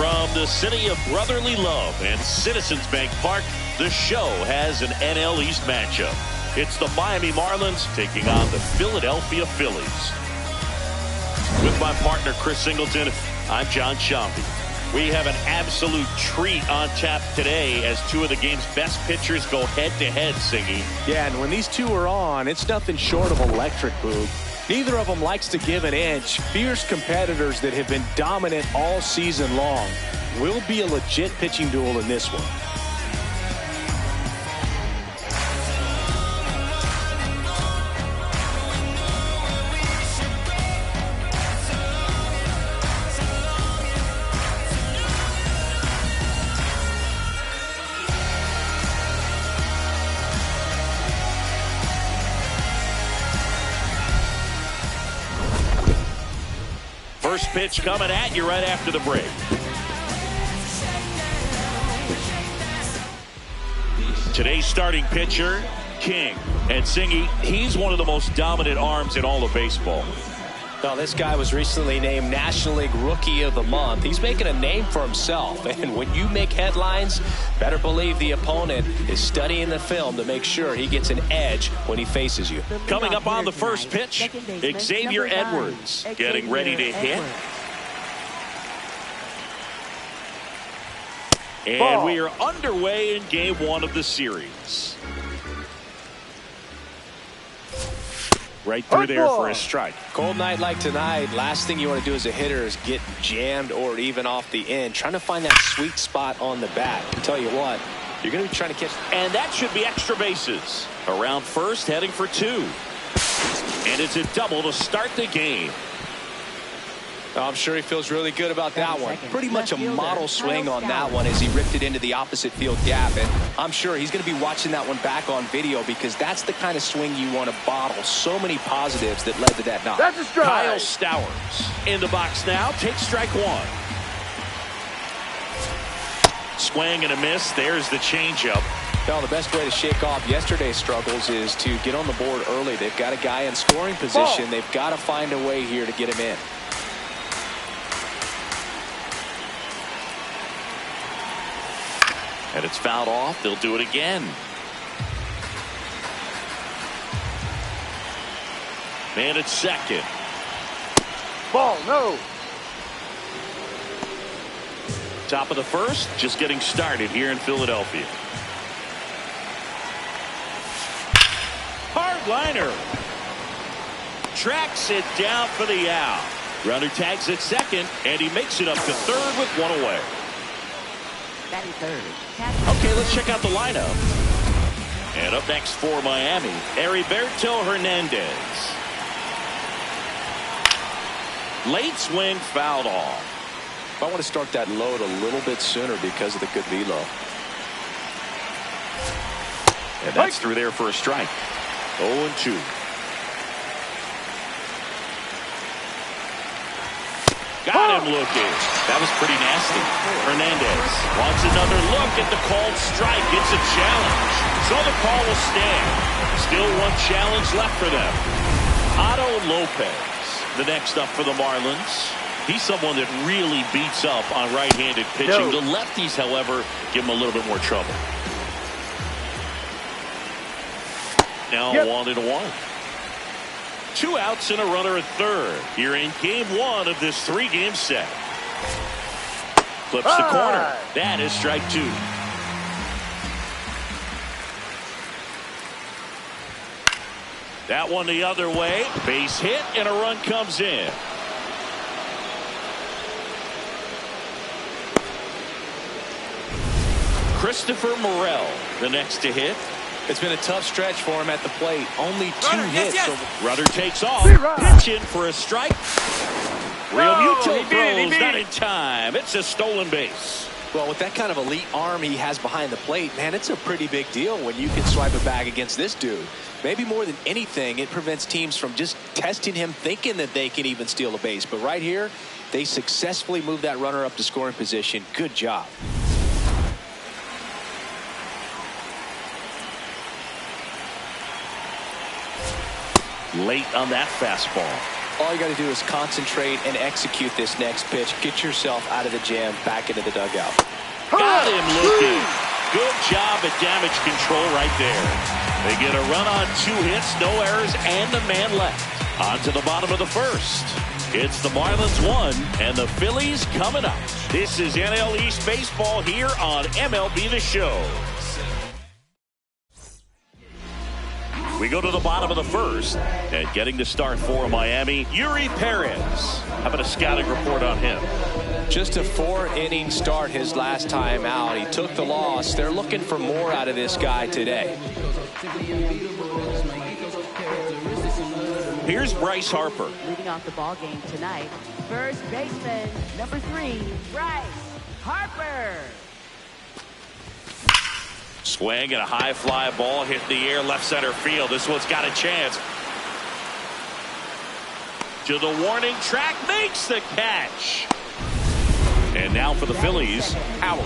From the city of brotherly love and Citizens Bank Park, the show has an NL East matchup. It's the Miami Marlins taking on the Philadelphia Phillies. With my partner, Chris Singleton, I'm John Shambi. We have an absolute treat on tap today as two of the game's best pitchers go head-to-head, Singy. Yeah, and when these two are on, it's nothing short of electric, Boog. Neither of them likes to give an inch. Fierce competitors that have been dominant all season long. Will be a legit pitching duel in this one. First pitch coming at you right after the break. Today's starting pitcher, King. And Singy, he's one of the most dominant arms in all of baseball. Well, this guy was recently named National League Rookie of the Month. He's making a name for himself. And when you make headlines, better believe the opponent is studying the film to make sure he gets an edge when he faces you. Coming up on the first pitch, Xavier Edwards getting ready to hit. And we are underway in game one of the series. Right through there for a strike. Cold night like tonight, last thing you want to do as a hitter is get jammed or even off the end. Trying to find that sweet spot on the bat. I tell you what, you're going to be trying to catch. And that should be extra bases. Around first, heading for two. And it's a double to start the game. I'm sure he feels really good about that one. Pretty much a model swing on that one as he ripped it into the opposite field gap. And I'm sure he's going to be watching that one back on video because that's the kind of swing you want to bottle. So many positives that led to that knock. That's a strike. Kyle Stowers in the box now. Takes strike one. Swing and a miss. There's the changeup. Well, the best way to shake off yesterday's struggles is to get on the board early. They've got a guy in scoring position. They've got to find a way here to get him in. And it's fouled off. They'll do it again. Man at second. Ball, no. Top of the first, just getting started here in Philadelphia. Hard liner. Tracks it down for the out. Runner tags at second, and he makes it up to third with one away. Okay, let's check out the lineup. And up next for Miami, Heriberto Hernandez. Late swing fouled off. I want to start that load a little bit sooner because of the good velo. And that's through there for a strike. 0-2. Got him looking. That was pretty nasty. Hernandez wants another look at the called strike. It's a challenge. So the call will stand. Still one challenge left for them. Otto Lopez, the next up for the Marlins. He's someone that really beats up on right-handed pitching. The lefties, however, give him a little bit more trouble. Now 1-1. 2 outs and a runner at third here in game one of this 3-game set. Clips the corner. That is strike two. That one the other way. Base hit and a run comes in. Christopher Morel, the next to hit. It's been a tough stretch for him at the plate. Only 2 hits. Runner takes off. Pitch in for a strike. Real Muto throws not in time. It's a stolen base. Well, with that kind of elite arm he has behind the plate, man, it's a pretty big deal when you can swipe a bag against this dude. Maybe more than anything, it prevents teams from just testing him, thinking that they can even steal a base. But right here, they successfully move that runner up to scoring position. Good job. Late on that fastball. All you got to do is concentrate and execute this next pitch. Get yourself out of the jam, back into the dugout. Got him looking. Good job at damage control right there. They get a run on 2 hits, no errors, and a man left. On to the bottom of the first. It's the Marlins 1 and the Phillies coming up. This is NL East Baseball here on MLB The Show. We go to the bottom of the first, and getting the start for Miami, Yuri Perez. How about a scouting report on him? Just a 4-inning start his last time out. He took the loss. They're looking for more out of this guy today. Here's Bryce Harper. Leading off the ball game tonight, first baseman, number 3, Bryce Harper. Swing and a high fly ball hit the air left center field. This one's got a chance. To the warning track, makes the catch. And now for the Phillies, Howard.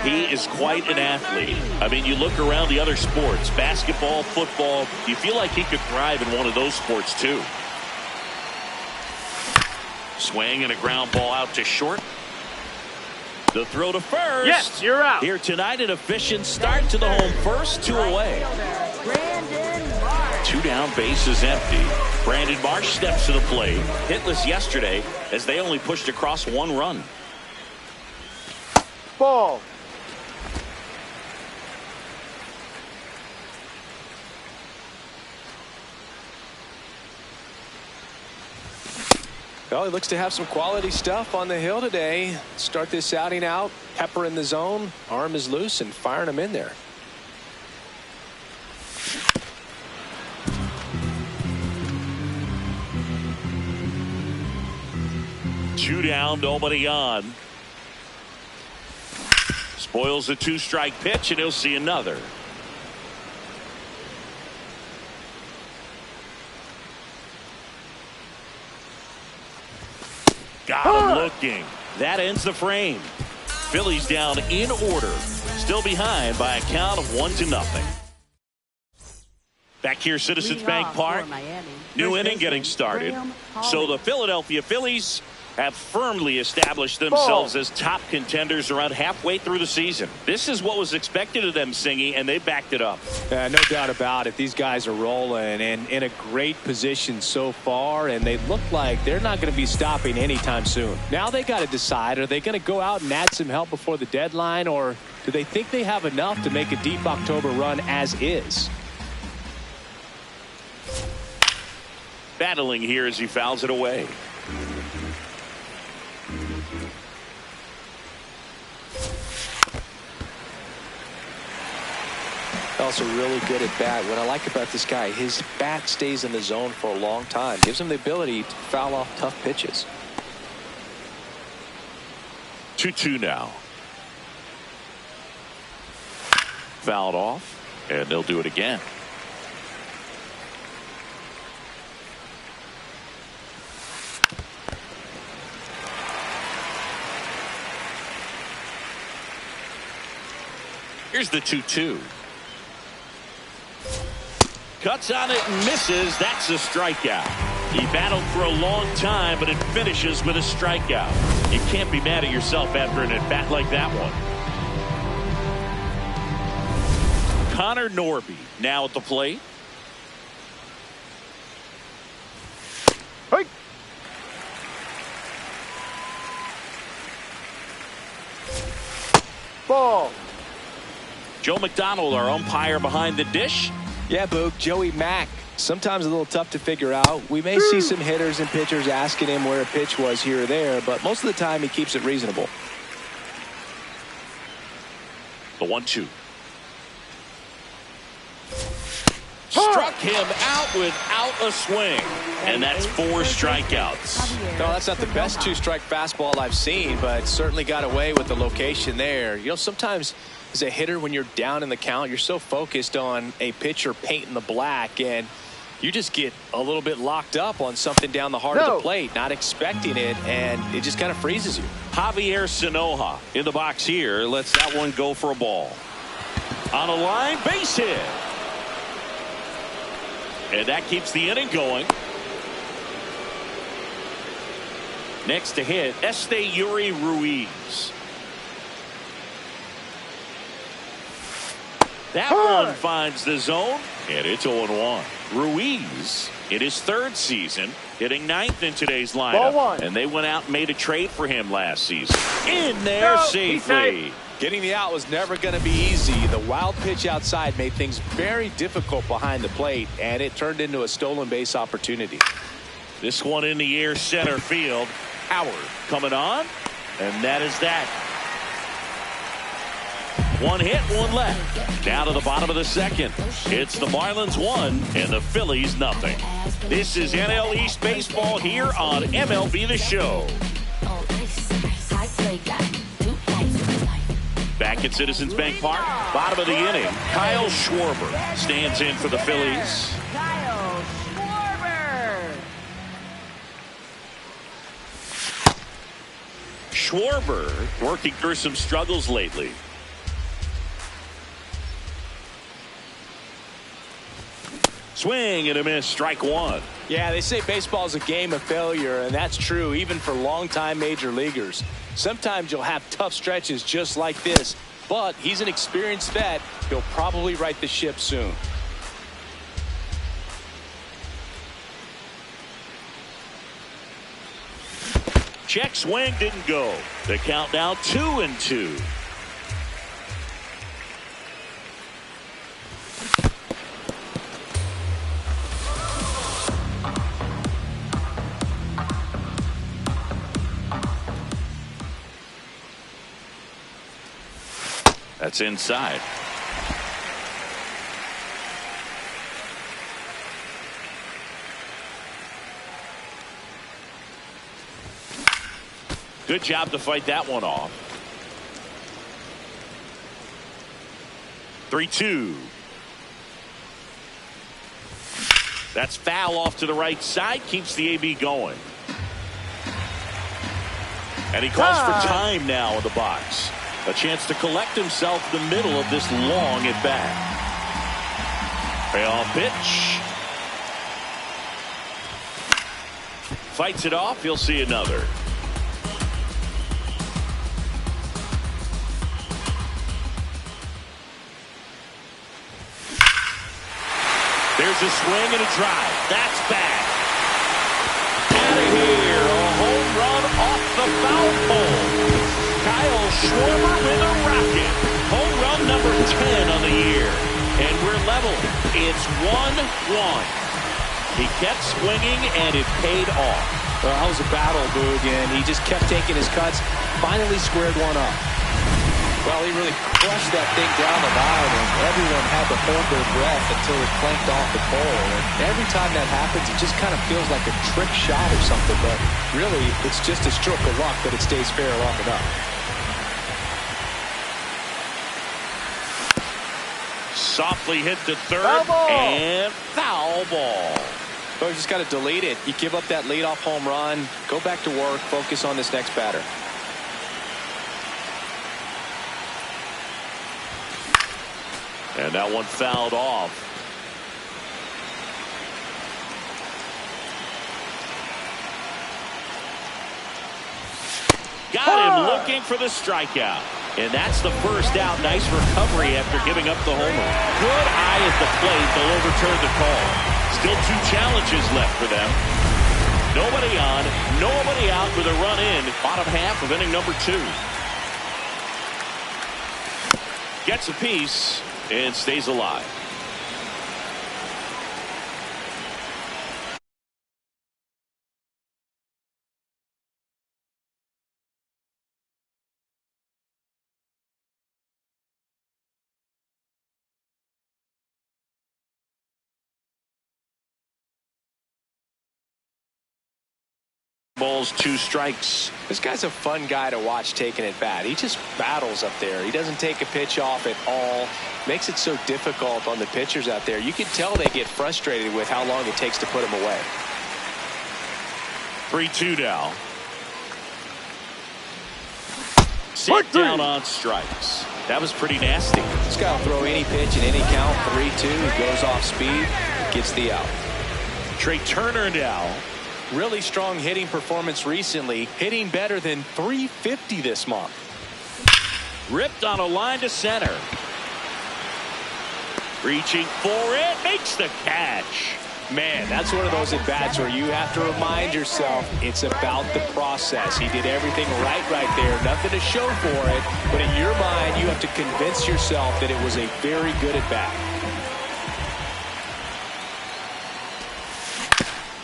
He is quite an athlete. I mean, you look around the other sports, basketball, football, you feel like he could thrive in one of those sports too. Swing and a ground ball out to short. The throw to first. Yes, you're out. Here tonight, an efficient start to the home first, 2 away. 2 down, bases empty. Brandon Marsh steps to the plate. Hitless yesterday as they only pushed across 1 run. Ball. Well, he looks to have some quality stuff on the hill today. Start this outing out, pepper in the zone, arm is loose, and firing him in there. Two down, nobody on. Spoils a 2-strike pitch, and he'll see another. Got him looking. That ends the frame. Phillies down in order. Still behind by a count of 1-0. Back here, Citizens Bank Park. New inning getting started. So the Philadelphia Phillies have firmly established themselves as top contenders around halfway through the season. This is what was expected of them, Singy, and they backed it up. No doubt about it. These guys are rolling and in a great position so far, and they look like they're not going to be stopping anytime soon. Now they got to decide, are they going to go out and add some help before the deadline, or do they think they have enough to make a deep October run as is? Battling here as he fouls it away. Also really good at bat. What I like about this guy, his bat stays in the zone for a long time. Gives him the ability to foul off tough pitches. 2-2 now. Fouled off, and they'll do it again. Here's the 2-2. Cuts on it and misses. That's a strikeout. He battled for a long time, but it finishes with a strikeout. You can't be mad at yourself after an at-bat like that one. Connor Norby now at the plate. Hey. Ball. Joe McDonald, our umpire behind the dish. Yeah, Boog, Joey Mack. Sometimes a little tough to figure out. We may see some hitters and pitchers asking him where a pitch was here or there, but most of the time he keeps it reasonable. The 1-2. Struck him out without a swing. And that's 4 strikeouts. No, that's not the best 2-strike fastball I've seen, but certainly got away with the location there. You know, sometimes as a hitter, when you're down in the count, you're so focused on a pitcher painting the black, and you just get a little bit locked up on something down the heart of the plate, not expecting it, and it just kind of freezes you. Javier Sanoja in the box here. Lets that one go for a ball. On a line, base hit. And that keeps the inning going. Next to hit, Yuri Ruiz. That one finds the zone, and it's 0-1. Ruiz, in his third season, hitting 9th in today's lineup. And they went out and made a trade for him last season. In there safely. Getting the out was never going to be easy. The wild pitch outside made things very difficult behind the plate, and it turned into a stolen base opportunity. This one in the air center field. Howard coming on, and that is that. One hit, one left. Down to the bottom of the second. It's the Marlins 1 and the Phillies nothing. This is NL East baseball here on MLB The Show. Back at Citizens Bank Park, bottom of the inning, Kyle Schwarber stands in for the Phillies. Kyle Schwarber. Schwarber working through some struggles lately. Swing and a miss, strike one. Yeah, they say baseball is a game of failure, and that's true even for longtime major leaguers. Sometimes you'll have tough stretches just like this, but he's an experienced vet. He'll probably right the ship soon. Check swing didn't go. The count now 2-2. That's inside. Good job to fight that one off. 3-2. That's foul off to the right side. Keeps the AB going. And he calls for time now in the box. A chance to collect himself in the middle of this long at bat. Payoff pitch. Fights it off. He'll see another. There's a swing and a drive. That's back. Out of here. A home run off the foul pole. Kyle Schwarber with a rocket. Home run number 10 on the year. And we're level. It's 1-1. He kept swinging, and it paid off. Well, that was a battle, Boog, and he just kept taking his cuts. Finally squared one up. Well, he really crushed that thing down the line, and everyone had to hold their breath until it clanked off the pole. And every time that happens, it just kind of feels like a trick shot or something, but really, it's just a stroke of luck that it stays fair long enough. Softly hit to third, and foul ball. So you just got to delete it. You give up that leadoff home run, go back to work, focus on this next batter. And that one fouled off. Got him looking for the strikeout. And that's the first out. Nice recovery after giving up the homer. Good eye at the plate. They'll overturn the call. Still 2 challenges left for them. Nobody on, nobody out with a run in. Bottom half of inning number 2. Gets a piece and stays alive. Balls, 2 strikes. This guy's a fun guy to watch taking at bat. He just battles up there. He doesn't take a pitch off at all. Makes it so difficult on the pitchers out there. You can tell they get frustrated with how long it takes to put him away. 3-2 now. Set down on strikes. That was pretty nasty. This guy will throw any pitch in any count. 3-2. He goes off speed. Gets the out. Trey Turner now Really strong hitting performance recently, hitting better than .350 this month. Ripped on a line to center. Reaching for it, makes the catch. Man, that's one of those at-bats where you have to remind yourself it's about the process. He did everything right there. Nothing to show for it, but in your mind, you have to convince yourself that it was a very good at-bat.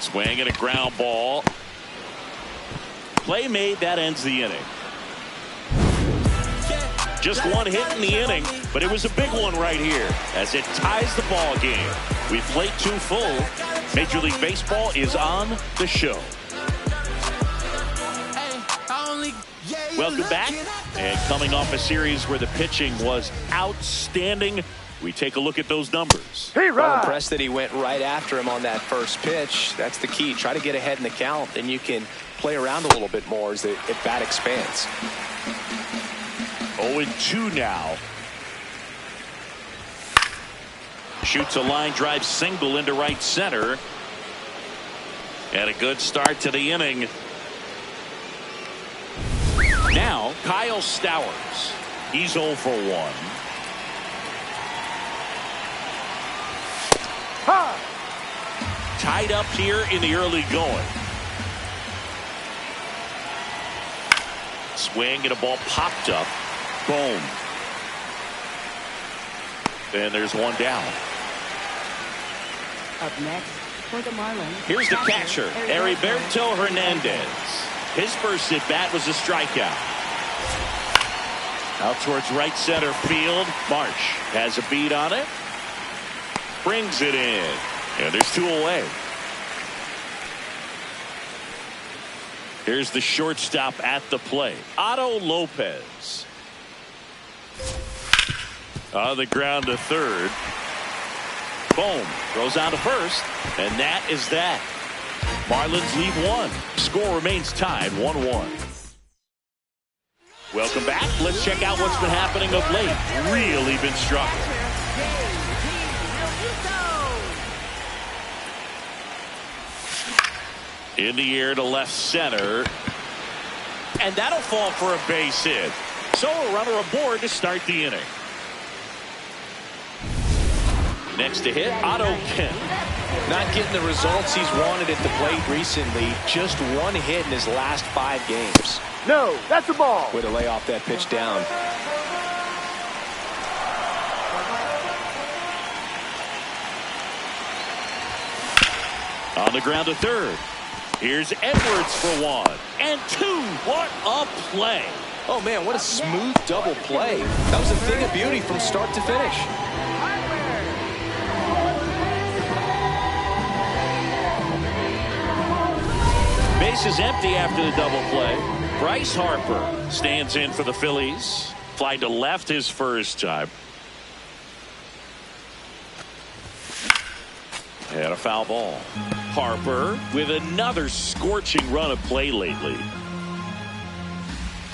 Swing and a ground ball. Play made, that ends the inning. Just one hit in the inning, but it was a big one right here as it ties the ball game. We've played 2 full. Major League Baseball is on the show. Welcome back. And coming off a series where the pitching was outstanding, we take a look at those numbers. Well, impressed that he went right after him on that first pitch. That's the key. Try to get ahead in the count, then you can play around a little bit more as the at-bat expands. 0-2 now. Shoots a line drive single into right center. And a good start to the inning. Now, Kyle Stowers. He's 0 for 1. Tied up here in the early going. Swing and a ball popped up. Boom. And there's one down. Up next for the Marlins. Here's the catcher, Heriberto Hernandez. His first at bat was a strikeout. Out towards right center field. Marsh has a beat on it. Brings it in. And there's 2 away. Here's the shortstop at the plate, Otto Lopez. On the ground to third. Boom. Throws out to first. And that is that. Marlins lead 1. Score remains tied 1-1. Welcome back. Let's check out what's been happening of late. Really been struggling. In the air to left center. And that'll fall for a base hit. So a runner aboard to start the inning. Next to hit, Otto Kemp. Not getting the results he's wanted at the plate recently. Just 1 hit in his last 5 games. No, that's a ball. Way to lay off that pitch down. On the ground to third. Here's Edwards for 1 and 2. What a play. Oh, man, what a smooth double play. That was a thing of beauty from start to finish. Base is empty after the double play. Bryce Harper stands in for the Phillies. Fly to left his first time. And a foul ball. Harper with another scorching run of play lately.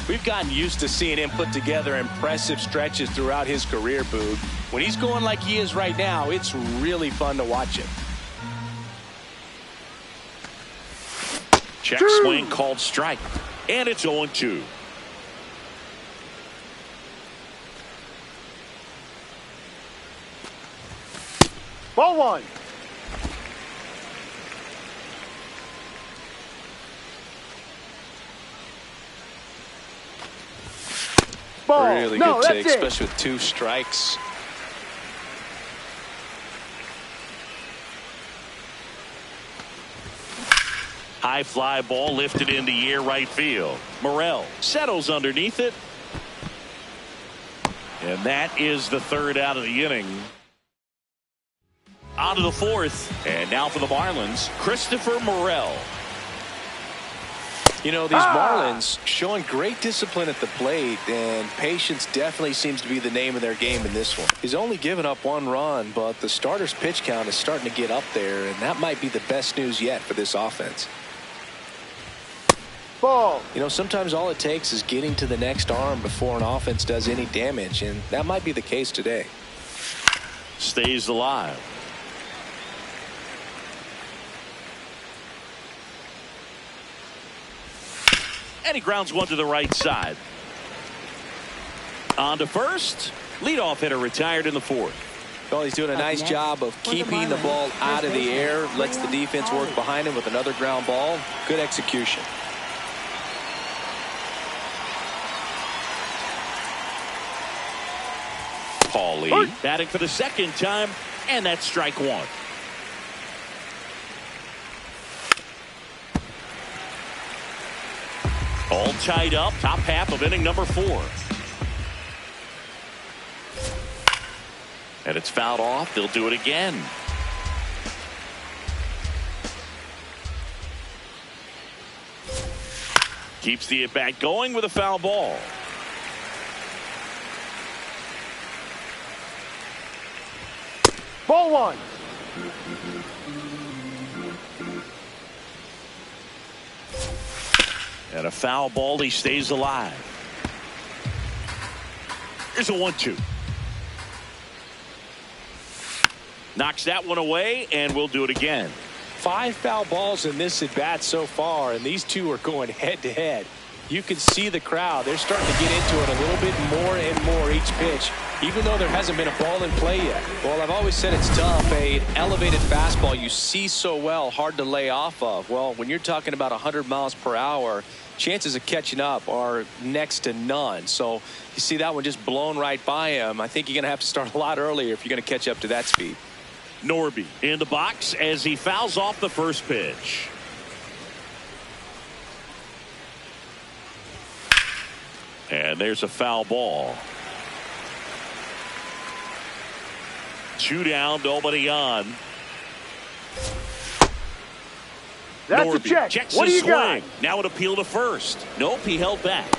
We've gotten used to seeing him put together impressive stretches throughout his career, Boog. When he's going like he is right now, it's really fun to watch him. Check swing called strike. And it's 0-2. Ball 1. Ball. Really No, good take, that's it. especially with 2 strikes. High fly ball lifted in the air right field. Morel settles underneath it. And that is the 3rd out of the inning. On to the 4th. And now for the Marlins, Christopher Morel. You know, these Marlins showing great discipline at the plate, and patience definitely seems to be the name of their game in this one. He's only given up 1 run, but the starter's pitch count is starting to get up there, and that might be the best news yet for this offense. Ball. You know, sometimes all it takes is getting to the next arm before an offense does any damage, and that might be the case today. Stays alive. And he grounds one to the right side. On to first. Leadoff hitter retired in the fourth. Well, he's doing a nice job of keeping the ball out of the air. Lets the defense work behind him with another ground ball. Good execution. Paulie batting for the second time, and that's strike one. All tied up, top half of inning number 4. And it's fouled off. They'll do it again. Keeps the at-bat going with a foul ball. Ball 1. And a foul ball. He stays alive. Here's a 1-2. Knocks that one away, and we'll do it again. 5 foul balls in this at-bat so far, and these two are going head-to-head. You can see the crowd. They're starting to get into it a little bit more and more each pitch, even though there hasn't been a ball in play yet. Well, I've always said it's tough. An elevated fastball you see so well, hard to lay off of. Well, when you're talking about 100 miles per hour, chances of catching up are next to none. So you see that one just blown right by him. I think you're going to have to start a lot earlier if you're going to catch up to that speed. Norby in the box as he fouls off the first pitch. And there's a foul ball. 2 down, nobody on. That's Norby a check. checks What do his you got? swing. Now an appeal to first. Nope, he held back.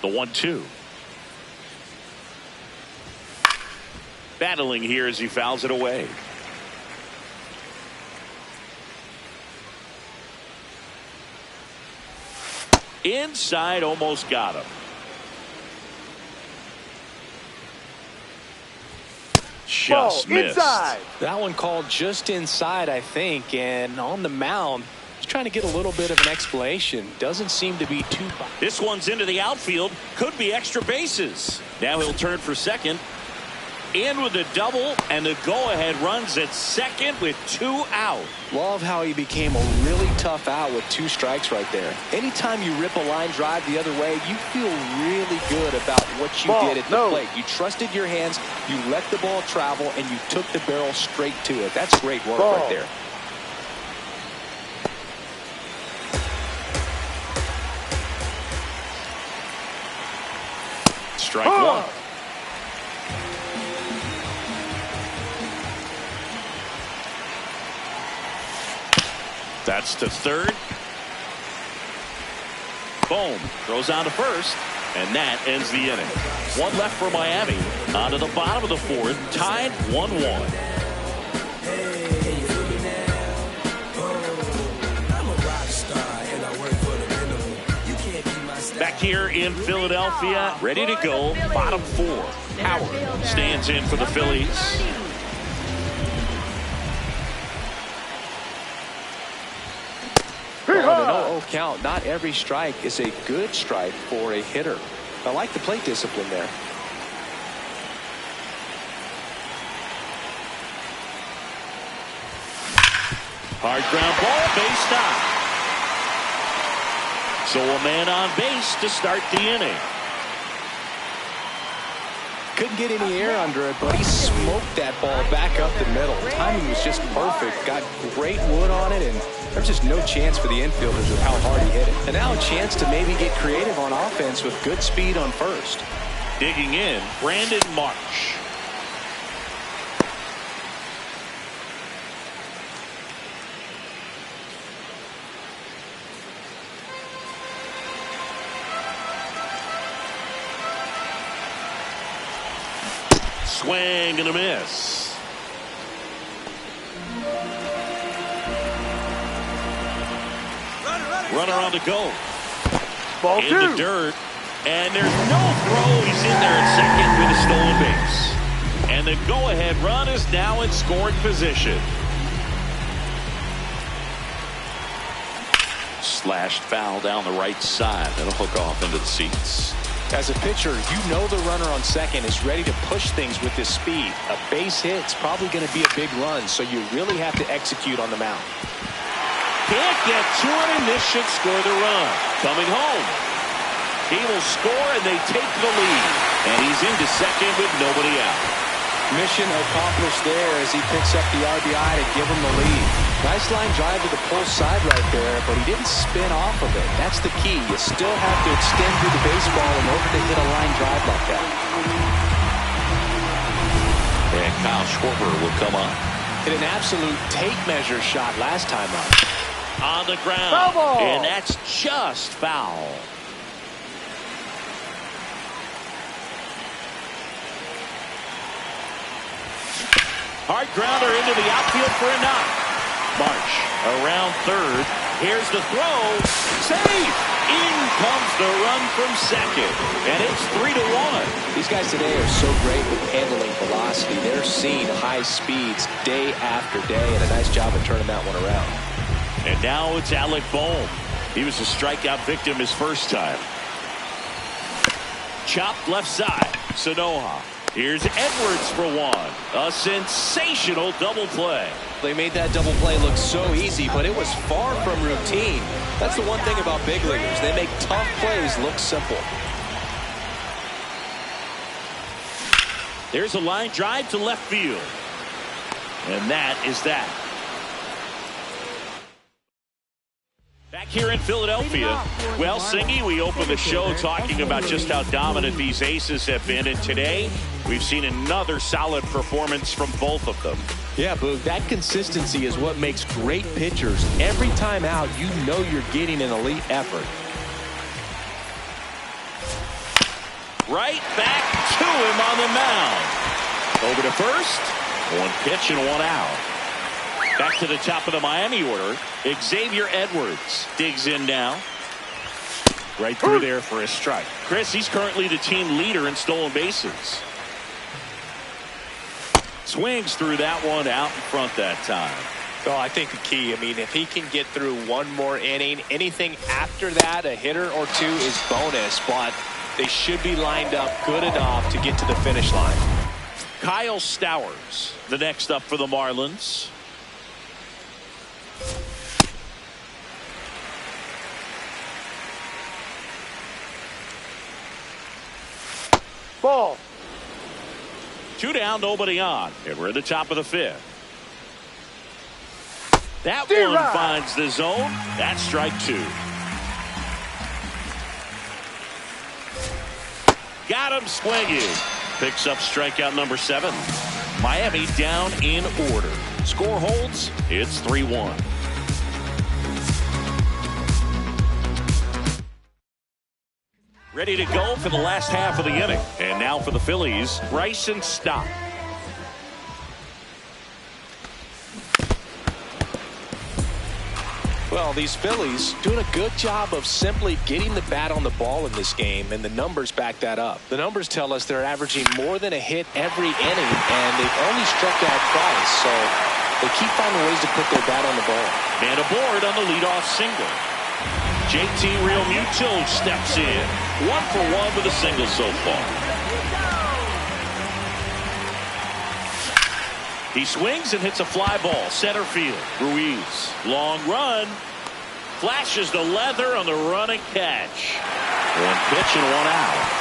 The 1-2. Battling here as he fouls it away. Inside, almost got him. Just missed. Inside. That one called just inside, I think, and on the mound, he's trying to get a little bit of an explanation. Doesn't seem to be too. This one's into the outfield. Could be extra bases. Now he'll turn for second. In with a double, and the go-ahead runs at second with 2 out. Love how he became a really tough out with 2 strikes right there. Anytime you rip a line drive the other way, you feel really good about what you did at the plate. You trusted your hands, you let the ball travel, and you took the barrel straight to it. That's great work right there. Strike one. That's to third. Boom. Throws on to first. And that ends the inning. 1 left for Miami. On to the bottom of the 4th. Tied 1-1. Back here in Philadelphia. Ready to go. Bottom 4. Howard stands in for the Phillies. On an 0-0 count, not every strike is a good strike for a hitter. I like the plate discipline there. Hard ground ball, base stop. So a man on base to start the inning. Couldn't get any air under it, but he smoked that ball back up the middle. Timing was just perfect. Got great wood on it, and there's just no chance for the infielders with how hard he hit it. And now a chance to maybe get creative on offense with good speed on first. Digging in, Brandon Marsh. Swing and a miss. Runner on to go. Ball in 2. the dirt. And there's no throw. He's in there at second with a stolen base. And the go-ahead run is now in scoring position. Slashed foul down the right side. That'll hook off into the seats. As a pitcher, you know the runner on second is ready to push things with his speed. A base hit's probably going to be a big run, so you really have to execute on the mound. Can't get to it, and this should score the run. Coming home. He will score, and they take the lead. And he's into second with nobody out. Mission accomplished there as he picks up the RBI to give him the lead. Nice line drive to the pull side right there, but he didn't spin off of it. That's the key. You still have to extend through the baseball in order to hit a line drive like that. And Kyle Schwarber will come on. Hit an absolute tape measure shot last time up. On the ground. Bravo! And that's just foul. Hard grounder into the outfield for a knock. Marsh around third. Here's the throw. Safe! In comes the run from second. And it's 3-1. These guys today are so great with handling velocity. They're seeing high speeds day after day, and a nice job of turning that one around. And now it's Alec Bohm. He was a strikeout victim his first time. Chopped left side. Sanoha. Here's Edwards for one. A sensational double play. They made that double play look so easy, but it was far from routine. That's the one thing about big leaguers. They make tough plays look simple. There's a line drive to left field. And that is that. Back here in Philadelphia. Well, Singy, we opened the show talking about just how dominant these aces have been. And today, we've seen another solid performance from both of them. Yeah, Boog, that consistency is what makes great pitchers. Every time out, you know you're getting an elite effort. Right back to him on the mound. Over to first. One pitch and one out. Back to the top of the Miami order. Xavier Edwards digs in now. Right through there for a strike. Chris, he's currently the team leader in stolen bases. Swings through that one out in front that time. Oh, I think the key, if he can get through one more inning, anything after that, a hitter or two is bonus, but they should be lined up good enough to get to the finish line. Kyle Stowers, the next up for the Marlins. Ball. 2 down, nobody on. And we're at the top of the 5th. That one finds the zone. That's strike 2. Got him swinging. Picks up strikeout number 7. Miami down in order. Score holds. It's 3-1. Ready to go for the last half of the inning. And now for the Phillies, Bryson Stott. Well, these Phillies doing a good job of simply getting the bat on the ball in this game, and the numbers back that up. The numbers tell us they're averaging more than a hit every inning, and they've only struck out twice, so they keep finding ways to put their bat on the ball. Man aboard on the leadoff single. JT Realmuto steps in. 1 for 1 with a single so far. He swings and hits a fly ball. Center field. Ruiz. Long run. Flashes the leather on the running catch. 1 pitch and 1 out.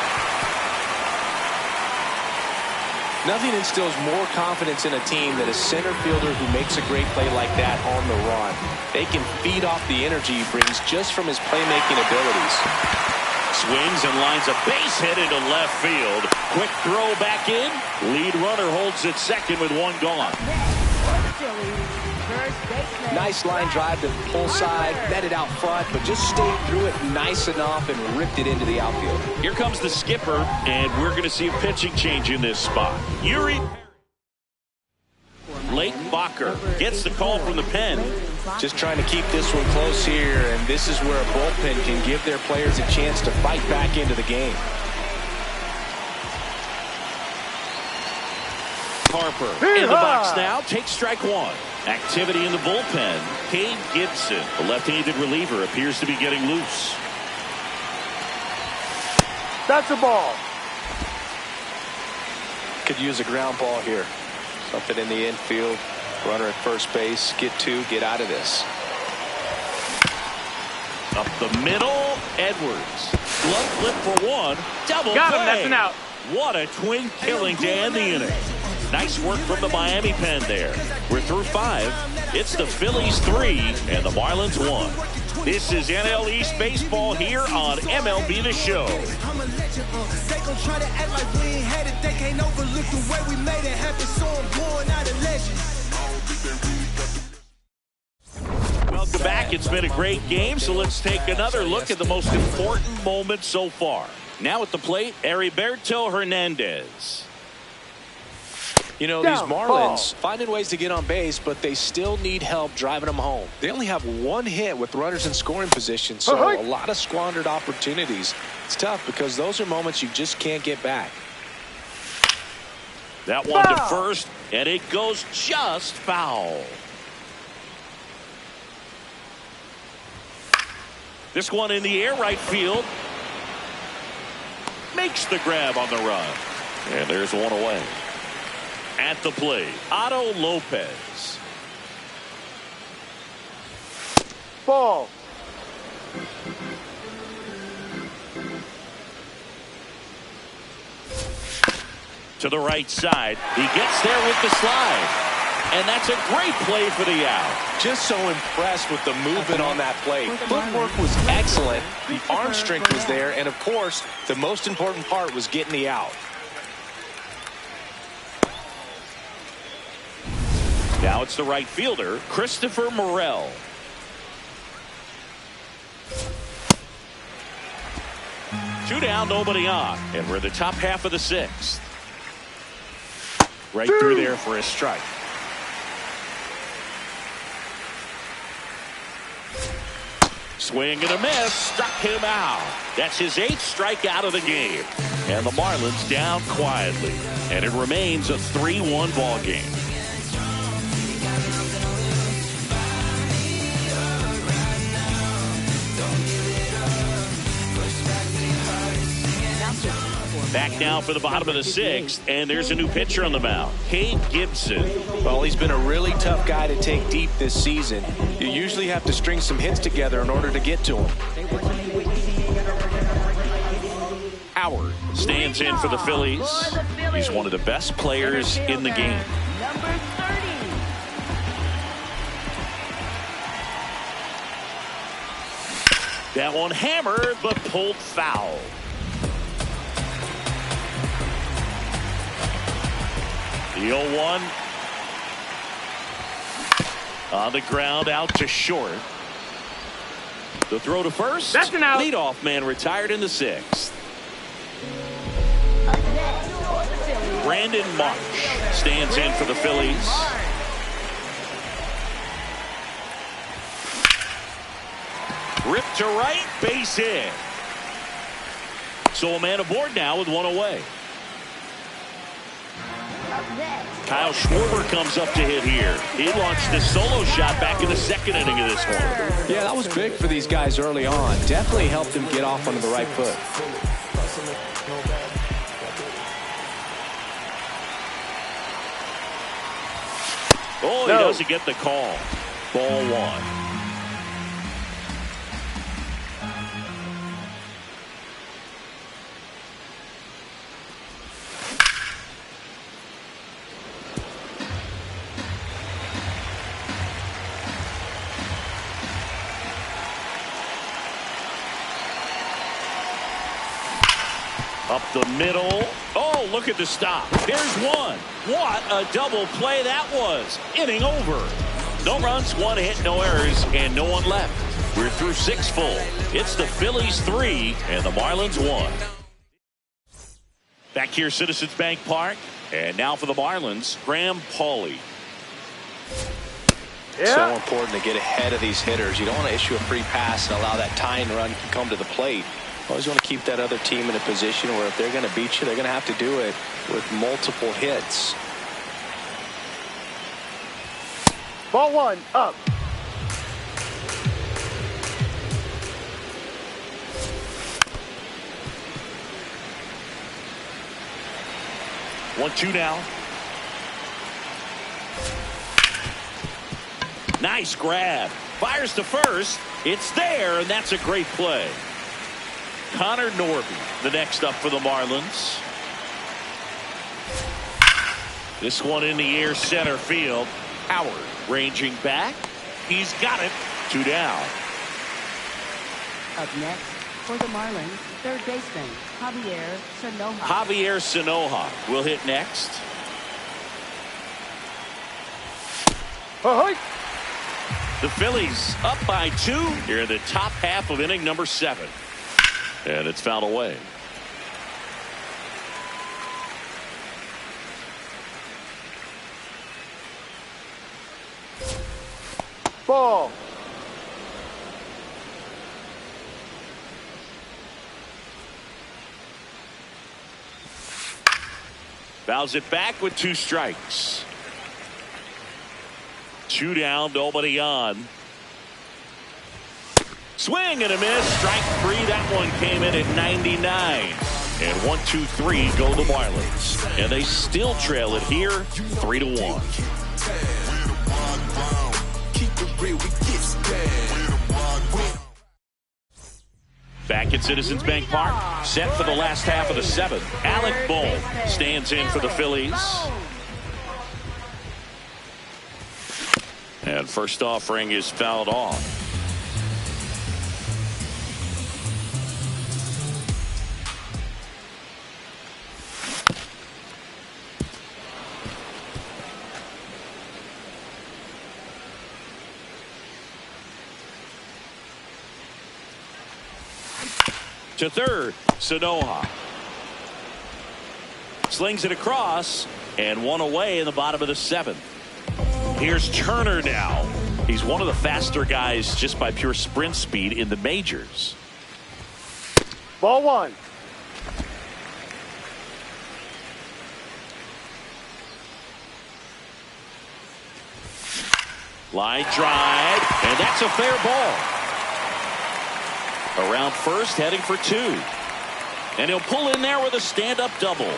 Nothing instills more confidence in a team than a center fielder who makes a great play like that on the run. They can feed off the energy he brings just from his playmaking abilities. Swings and lines a base hit into left field. Quick throw back in. Lead runner holds at second with 1 gone. Nice line drive to pull side, met it out front, but just stayed through it nice enough and ripped it into the outfield. Here comes the skipper, and we're going to see a pitching change in this spot. Yuri Blake Bacher gets the call from the pen. Just trying to keep this one close here, and this is where a bullpen can give their players a chance to fight back into the game. Harper in the box now. Takes strike one. Activity in the bullpen. Cade Gibson, the left-handed reliever, appears to be getting loose. That's a ball. Could use a ground ball here. Something in the infield. Runner at first base. Get two. Get out of this. Up the middle. Edwards. Glove flip for one. Double Got him. play. That's an out. What a twin killing to end the inning. Nice work from the Miami pen there. We're through 5. It's the Phillies 3 and the Marlins 1. This is NL East baseball here on MLB The Show. They gon' try to act like we ain't had it. They can't overlook the way we made it happen. So I'm born out of legend. Welcome back. It's been a great game, so let's take another look at the most important moments so far. Now at the plate, Heriberto Hernandez. You know, these Marlins finding ways to get on base, but they still need help driving them home. They only have one hit with runners in scoring position, so a lot of squandered opportunities. It's tough because those are moments you just can't get back. That one to first, and it goes just foul. This one in the air, right field. Makes the grab on the run. And there's one away. At the plate, Otto Lopez. Ball. To the right side. He gets there with the slide. And that's a great play for the out. Just so impressed with the movement on that play. Footwork was excellent. The arm strength was there. And, of course, the most important part was getting the out. Now it's the right fielder, Christopher Morel. Two down, nobody on. And we're in the top half of the 6th. Right through there for a strike. Swing and a miss. Struck him out. That's his 8th strikeout of the game. And the Marlins down quietly. And it remains a 3-1 ball game. Back now for the bottom of the 6th, and there's a new pitcher on the mound, Cade Gibson. Well, he's been a really tough guy to take deep this season. You usually have to string some hits together in order to get to him. Howard stands in for the Phillies. He's one of the best players in the game. Number 30. That one hammered, but pulled foul. The 0-1 on the ground, out to short. The throw to first. That's an out. Leadoff man retired in the 6th. Brandon Marsh stands in for the Phillies. Ripped to right, base hit. So a man aboard now with one away. Kyle Schwarber comes up to hit here. He launched a solo shot back in the 2nd inning of this one. Yeah, that was big for these guys early on. Definitely helped them get off onto the right foot. Oh, he doesn't get the call. Ball 1. Up the middle. Oh, look at the stop. There's one. What a double play that was. Inning over. No runs, 1 hit, no errors, and no one left. We're through 6 full. It's the Phillies 3 and the Marlins 1. Back here, Citizens Bank Park. And now for the Marlins, Graham Pauley. So important to get ahead of these hitters. You don't want to issue a free pass and allow that tying run to come to the plate. Always want to keep that other team in a position where if they're going to beat you, they're going to have to do it with multiple hits. Ball one, up. One, two now. Nice grab. Fires to first. It's there, and that's a great play. Connor Norby, the next up for the Marlins. This one in the air, center field. Howard ranging back. He's got it. Two down. Up next for the Marlins, third baseman Javier Sanoja. Javier Sanoja will hit next. Ahoy! The Phillies up by 2 here in the top half of inning number 7. And it's fouled away. Ball. Fouls it back with 2 strikes. 2 down, nobody on. Swing and a miss. Strike 3. That one came in at 99. And 1, 2, 3 go the Marlins. And they still trail it here 3-1. Back at Citizens Bank Park, set for the last half of the 7th. Alec Bohm stands in for the Phillies. And first offering is fouled off. To third, Sanoja. Slings it across, and one away in the bottom of the 7th. Here's Turner now. He's one of the faster guys just by pure sprint speed in the majors. Ball one. Line drive, and that's a fair ball. Around first, heading for 2. And he'll pull in there with a stand-up double.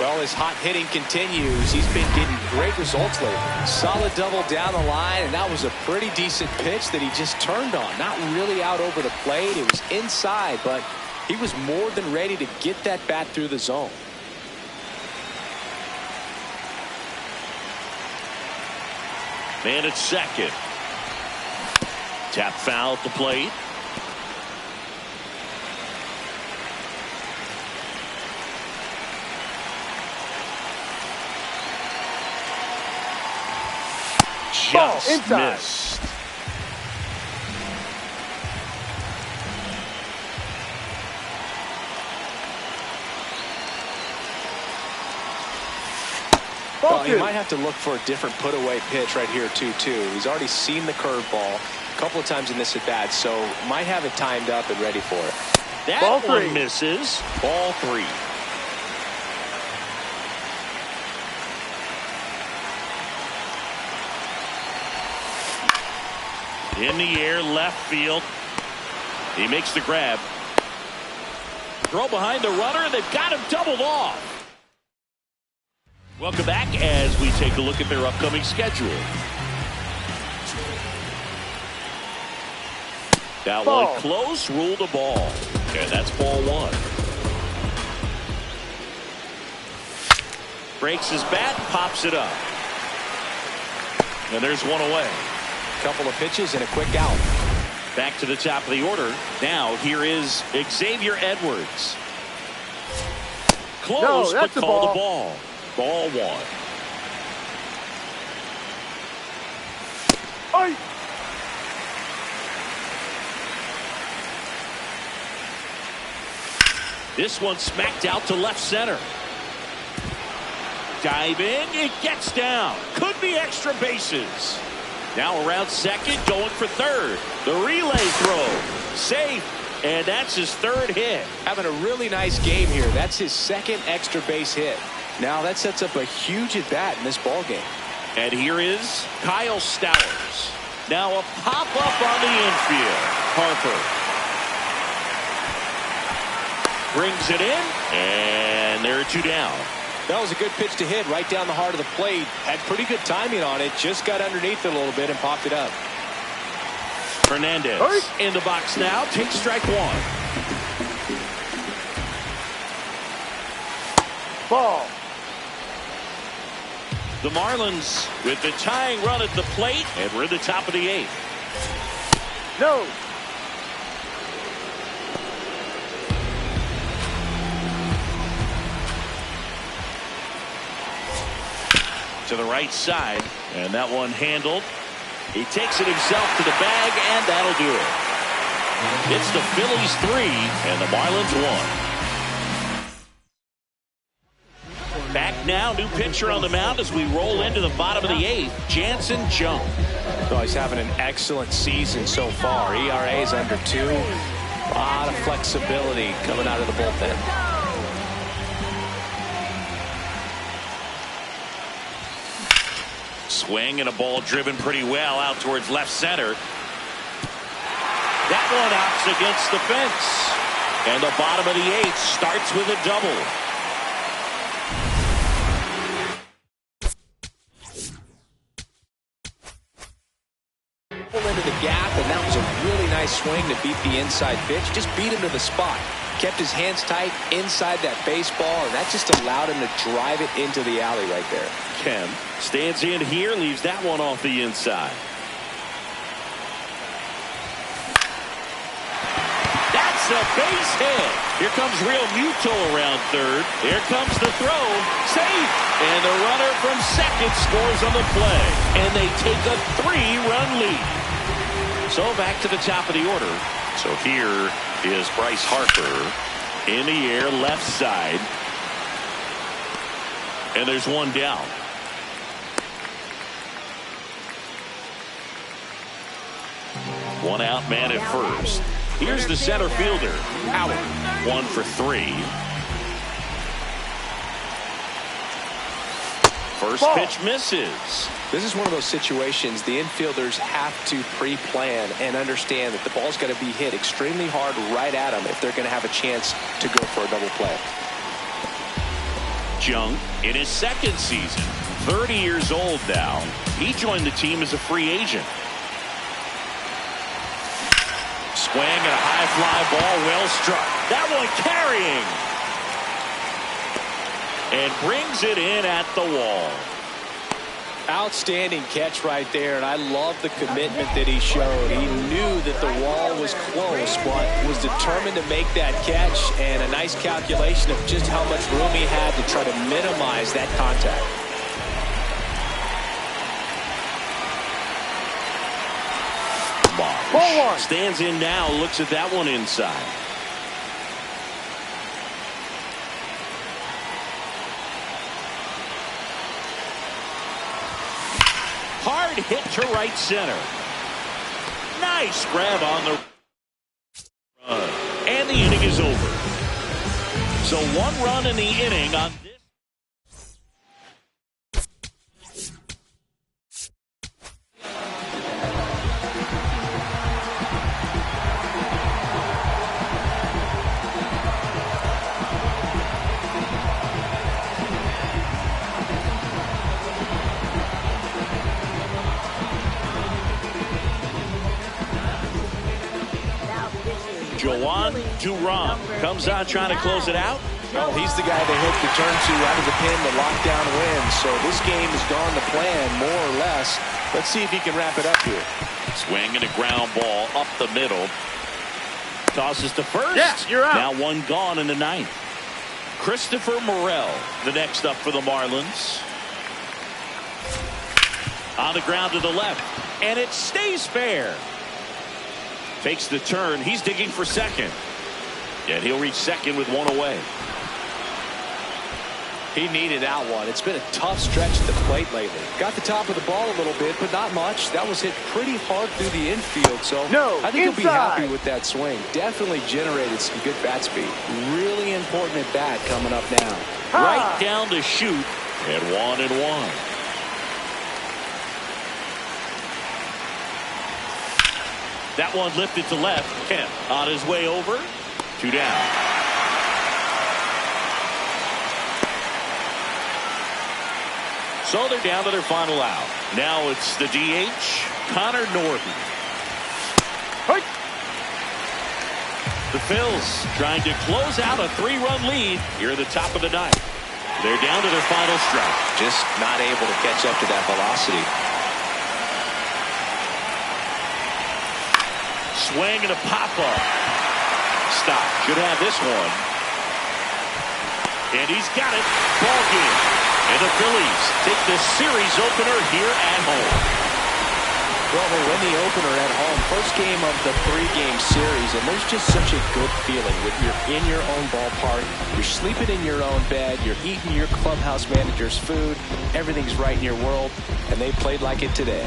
Well, his hot hitting continues. He's been getting great results lately. Solid double down the line, and that was a pretty decent pitch that he just turned on. Not really out over the plate. It was inside, but he was more than ready to get that bat through the zone. Man at second. Tap foul at the plate. Just inside. Missed. Well, he might have to look for a different put-away pitch right here, too. He's already seen the curveball a couple of times in this at-bat, so might have it timed up and ready for it. That Ball one 3. misses. Ball 3. In the air, left field. He makes the grab. Throw behind the runner. They've got him doubled off. Welcome back as we take a look at their upcoming schedule. That ball. one close, ruled a ball. And that's ball 1. Breaks his bat, pops it up. And there's one away. Couple of pitches and a quick out. Back to the top of the order. Now here is Xavier Edwards. Close, but called a ball. Ball 1. Aye. This one smacked out to left center. Diving, it gets down. Could be extra bases. Now around second, going for third. The relay throw. Safe. And that's his 3rd hit. Having a really nice game here. That's his 2nd extra base hit. Now that sets up a huge at-bat in this ball game. And here is Kyle Stowers. Now a pop-up on the infield. Harper brings it in, and there are two down. That was a good pitch to hit right down the heart of the plate. Had pretty good timing on it. Just got underneath it a little bit and popped it up. Hernandez in the box now. Takes strike one. Ball. The Marlins with the tying run at the plate, and we're at the top of the eighth. No. To the right side, and that one handled. He takes it himself to the bag, and that'll do it. It's the Phillies 3 and the Marlins 1. Back now, new pitcher on the mound as we roll into the bottom of the eighth. Jansen Junk. Oh, he's having an excellent season so far. ERA is under 2. A lot of flexibility coming out of the bullpen. Swing and a ball driven pretty well out towards left center. That one knocks against the fence. And the bottom of the eighth starts with a double. Pull into the gap, and that was a really nice swing to beat the inside pitch. Just beat him to the spot. Kept his hands tight inside that baseball, and that just allowed him to drive it into the alley right there. Kem stands in here, leaves that one off the inside. That's a base hit. Here comes Real Muto around third. Here comes the throw. Safe. And the runner from second scores on the play. And they take a 3-run lead. So back to the top of the order. So here is Bryce Harper in the air, left side. And there's one down. One out, man at first. Here's the center fielder, Howard. 1 for 3. First pitch misses. This is one of those situations the infielders have to pre-plan and understand that the ball's got to be hit extremely hard right at them if they're going to have a chance to go for a double play. Jung in his second season, 30 years old now. He joined the team as a free agent. Swing and a high fly ball, well struck. That one carrying. And brings it in at the wall. Outstanding catch right there, and I love the commitment that he showed. He knew that the wall was close, but was determined to make that catch, and a nice calculation of just how much room he had to try to minimize that contact. Ball 1. Stands in now, looks at that one inside. Hard hit to right center. Nice grab on the run. And the inning is over. So 1 run in the inning on this. Duran comes on trying to close it out. Oh, he's the guy they hope to turn to out of the pen to lock down wins. So this game has gone to plan more or less. Let's see if he can wrap it up here. Swing and a ground ball up the middle. Tosses to first. Yeah, you're out. Now 1 gone in the 9th. Christopher Morel, the next up for the Marlins. On the ground to the left. And it stays fair. Takes the turn. He's digging for second. And he'll reach second with 1 away. He needed that one. It's been a tough stretch at the plate lately. Got the top of the ball a little bit, but not much. That was hit pretty hard through the infield, so I think he'll be happy with that swing. Definitely generated some good bat speed. Really important at bat coming up now. Right down to shoot at 1-1. That one lifted to left. Kemp on his way over. 2 down. So they're down to their final out. Now it's the DH, Connor Norton. Hey. The Phils trying to close out a 3-run lead here at the top of the ninth. They're down to their final strike. Just not able to catch up to that velocity. Swing and a pop-up. Stop. Should have this one. And he's got it. Ball game. And the Phillies take the series opener here at home. Well, they win the opener at home. First game of the 3-game series, and there's just such a good feeling when you're in your own ballpark. You're sleeping in your own bed. You're eating your clubhouse manager's food. Everything's right in your world, and they played like it today.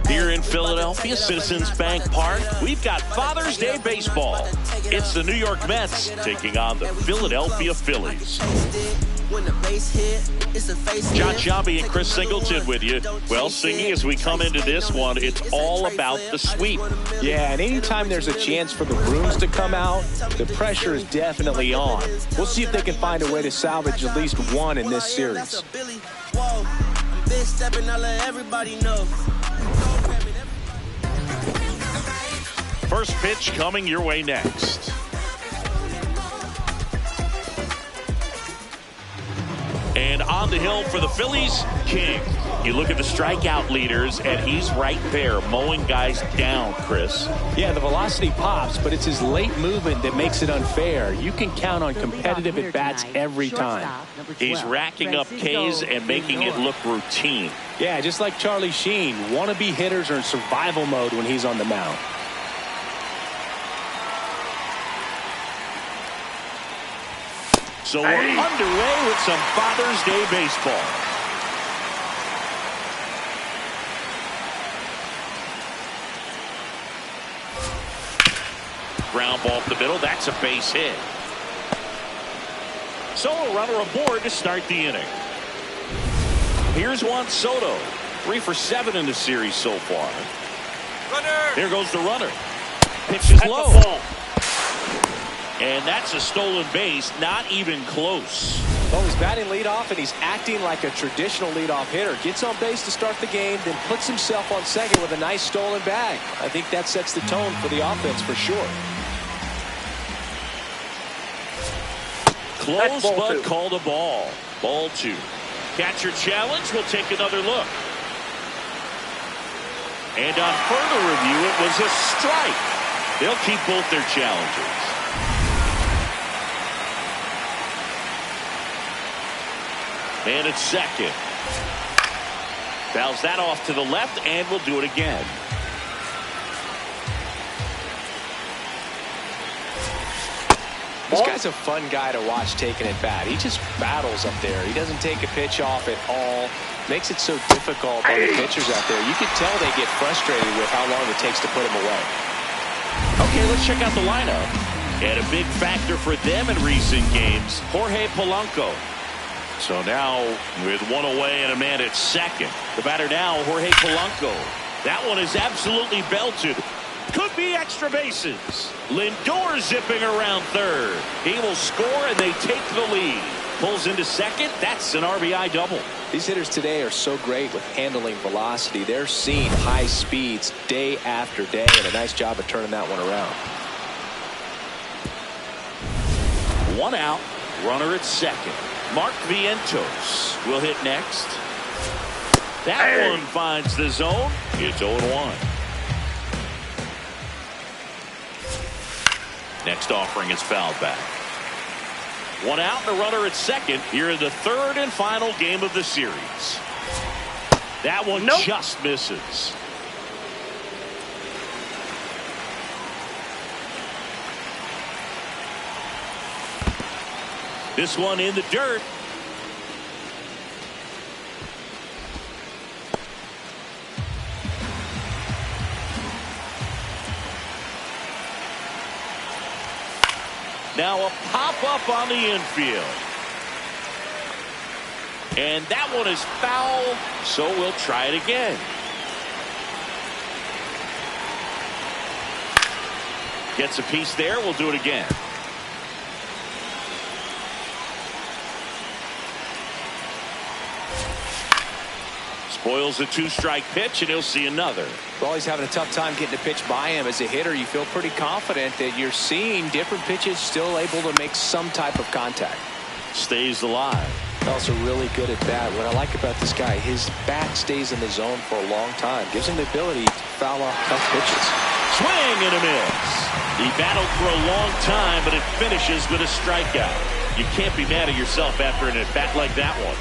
Here in Philadelphia, Citizens Bank Park, we've got Father's Day baseball. It's the New York Mets taking on the Philadelphia Phillies. John Shabby and Chris Singleton with you. Well, Singy, as we come into this one, it's all about the sweep. Yeah, and anytime there's a chance for the Bruins to come out, the pressure is definitely on. We'll see if they can find a way to salvage at least one in this series. First pitch coming your way next. And on the hill for the Phillies, King. You look at the strikeout leaders, and he's right there mowing guys down, Chris. Yeah, the velocity pops, but it's his late movement that makes it unfair. You can count on competitive at-bats every time. He's racking up Ks and making it look routine. Yeah, just like Charlie Sheen. Wannabe hitters are in survival mode when he's on the mound. So we're underway with some Father's Day baseball. Ground ball up the middle. That's a base hit. So a runner aboard to start the inning. Here's Juan Soto. 3 for 7 in the series so far. Runner. Here goes the runner. Pitch is low. And that's a stolen base, not even close. Well, he's batting leadoff, and he's acting like a traditional leadoff hitter. Gets on base to start the game, then puts himself on second with a nice stolen bag. I think that sets the tone for the offense for sure. Close, but called a ball. Ball 2. Catcher challenge. We'll take another look. And on further review, it was a strike. They'll keep both their challenges. And it's second. Fouls that off to the left, and we'll do it again. This guy's a fun guy to watch taking at bat. He just battles up there. He doesn't take a pitch off at all. Makes it so difficult on the pitchers out there. You can tell they get frustrated with how long it takes to put him away. Okay, let's check out the lineup. And a big factor for them in recent games, Jorge Polanco. So now with one away and a man at second. The batter now, Jorge Polanco. That one is absolutely belted. Could be extra bases. Lindor zipping around third. He will score and they take the lead. Pulls into second. That's an RBI double. These hitters today are so great with handling velocity. They're seeing high speeds day after day, and a nice job of turning that one around. One out. Runner at second. Mark Vientos will hit next. That one finds the zone. It's 0-1. Next offering is fouled back. One out and a runner at second here in the third and final game of the series. That one just misses. This one in the dirt. Now a pop-up on the infield. And that one is foul, so we'll try it again. Gets a piece there. We'll do it again. Spoils a two-strike pitch, and he'll see another. Well, he's having a tough time getting a pitch by him. As a hitter, you feel pretty confident that you're seeing different pitches still able to make some type of contact. Stays alive. Also really good at bat. What I like about this guy, his bat stays in the zone for a long time. Gives him the ability to foul off tough pitches. Swing and a miss. He battled for a long time, but it finishes with a strikeout. You can't be mad at yourself after an at-bat like that one.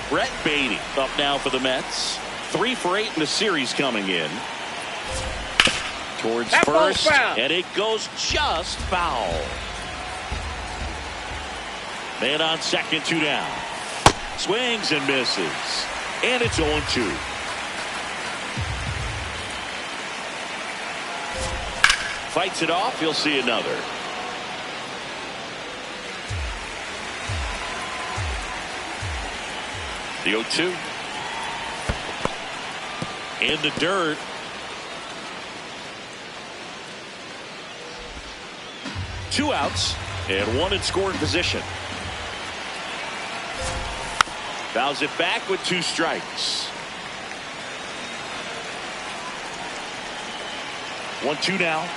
Brett Beatty up now for the Mets. 3 for 8 in the series coming in. Towards first, and it goes just foul. Man on second, 2 down. Swings and misses. And it's 0-2. Fights it off. He'll see another. The 0-2. In the dirt. Two outs and one in scoring position. Fouls it back with 2 strikes. 1-2 now.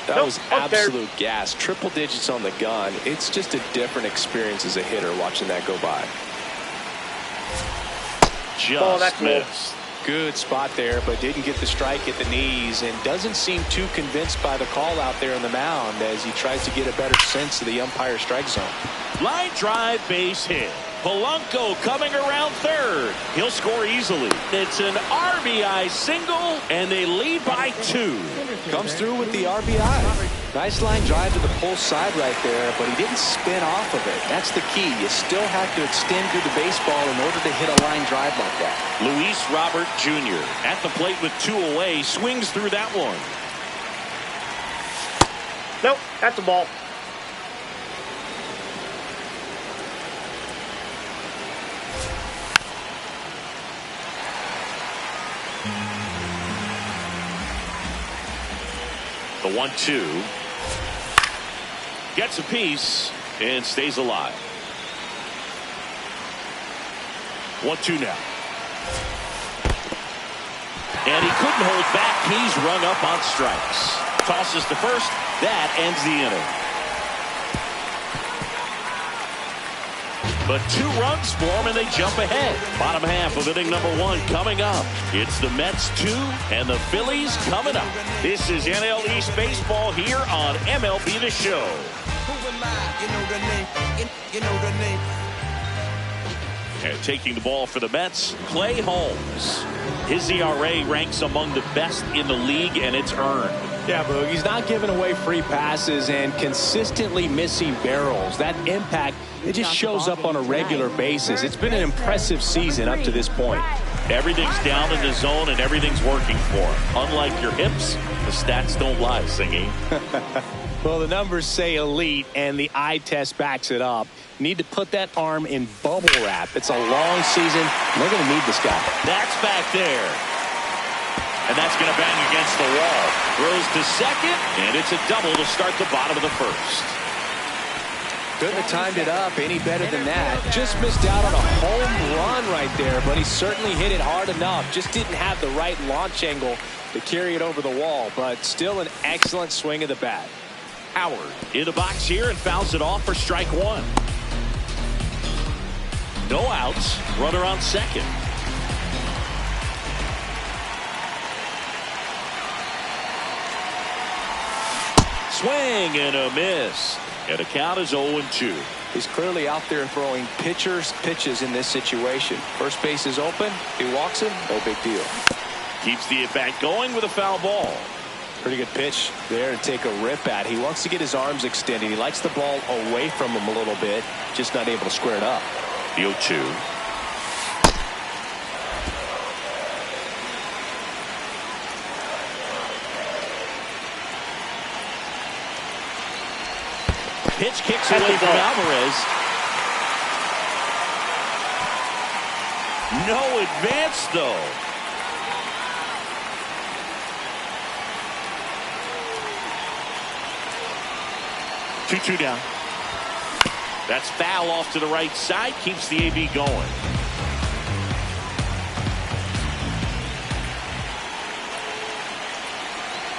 That was absolute gas. Triple digits on the gun. It's just a different experience as a hitter watching that go by. Just missed. Good spot there, but didn't get the strike at the knees, and doesn't seem too convinced by the call out there on the mound as he tries to get a better sense of the umpire strike zone. Line drive, base hit. Polanco coming around third. He'll score easily. It's an RBI single, and they lead by 2. Comes through with the RBI. Nice line drive to the pull side right there, but he didn't spin off of it. That's the key. You still have to extend through the baseball in order to hit a line drive like that. Luis Robert Jr. at the plate with 2 away. Swings through that one. Nope, that's a ball. The 1-2. Gets a piece and stays alive. 1-2 now. And he couldn't hold back. He's rung up on strikes. Tosses to first. That ends the inning. But 2 runs for them, and they jump ahead. Bottom half of inning number 1 coming up. It's the Mets 2 and the Phillies coming up. This is NL East Baseball here on MLB The Show. And taking the ball for the Mets, Clay Holmes. His ERA ranks among the best in the league, and it's earned. Yeah, Boog, he's not giving away free passes and consistently missing barrels. That impact, it just shows up on a regular basis. It's been an impressive season up to this point. Everything's down in the zone, and everything's working for him. Unlike your hips, the stats don't lie, Singy. Well, the numbers say elite, and the eye test backs it up. Need to put that arm in bubble wrap. It's a long season. They're going to need this guy. That's back there. And that's going to bang against the wall. Throws to second, and it's a double to start the bottom of the first. Couldn't have timed it up any better than that. Just missed out on a home run right there, but he certainly hit it hard enough. Just didn't have the right launch angle to carry it over the wall, but still an excellent swing of the bat. Howard in the box here and fouls it off for strike one. No outs. Runner on second. Swing and a miss. And the count is 0-2. He's clearly out there throwing pitches in this situation. First base is open. He walks him. No big deal. Keeps the at-bat going with a foul ball. Pretty good pitch there to take a rip at. He wants to get his arms extended. He likes the ball away from him a little bit. Just not able to square it up. The 0-2. Pitch kicks away from Alvarez. No advance, though. Two down. That's foul off to the right side. Keeps the AB going.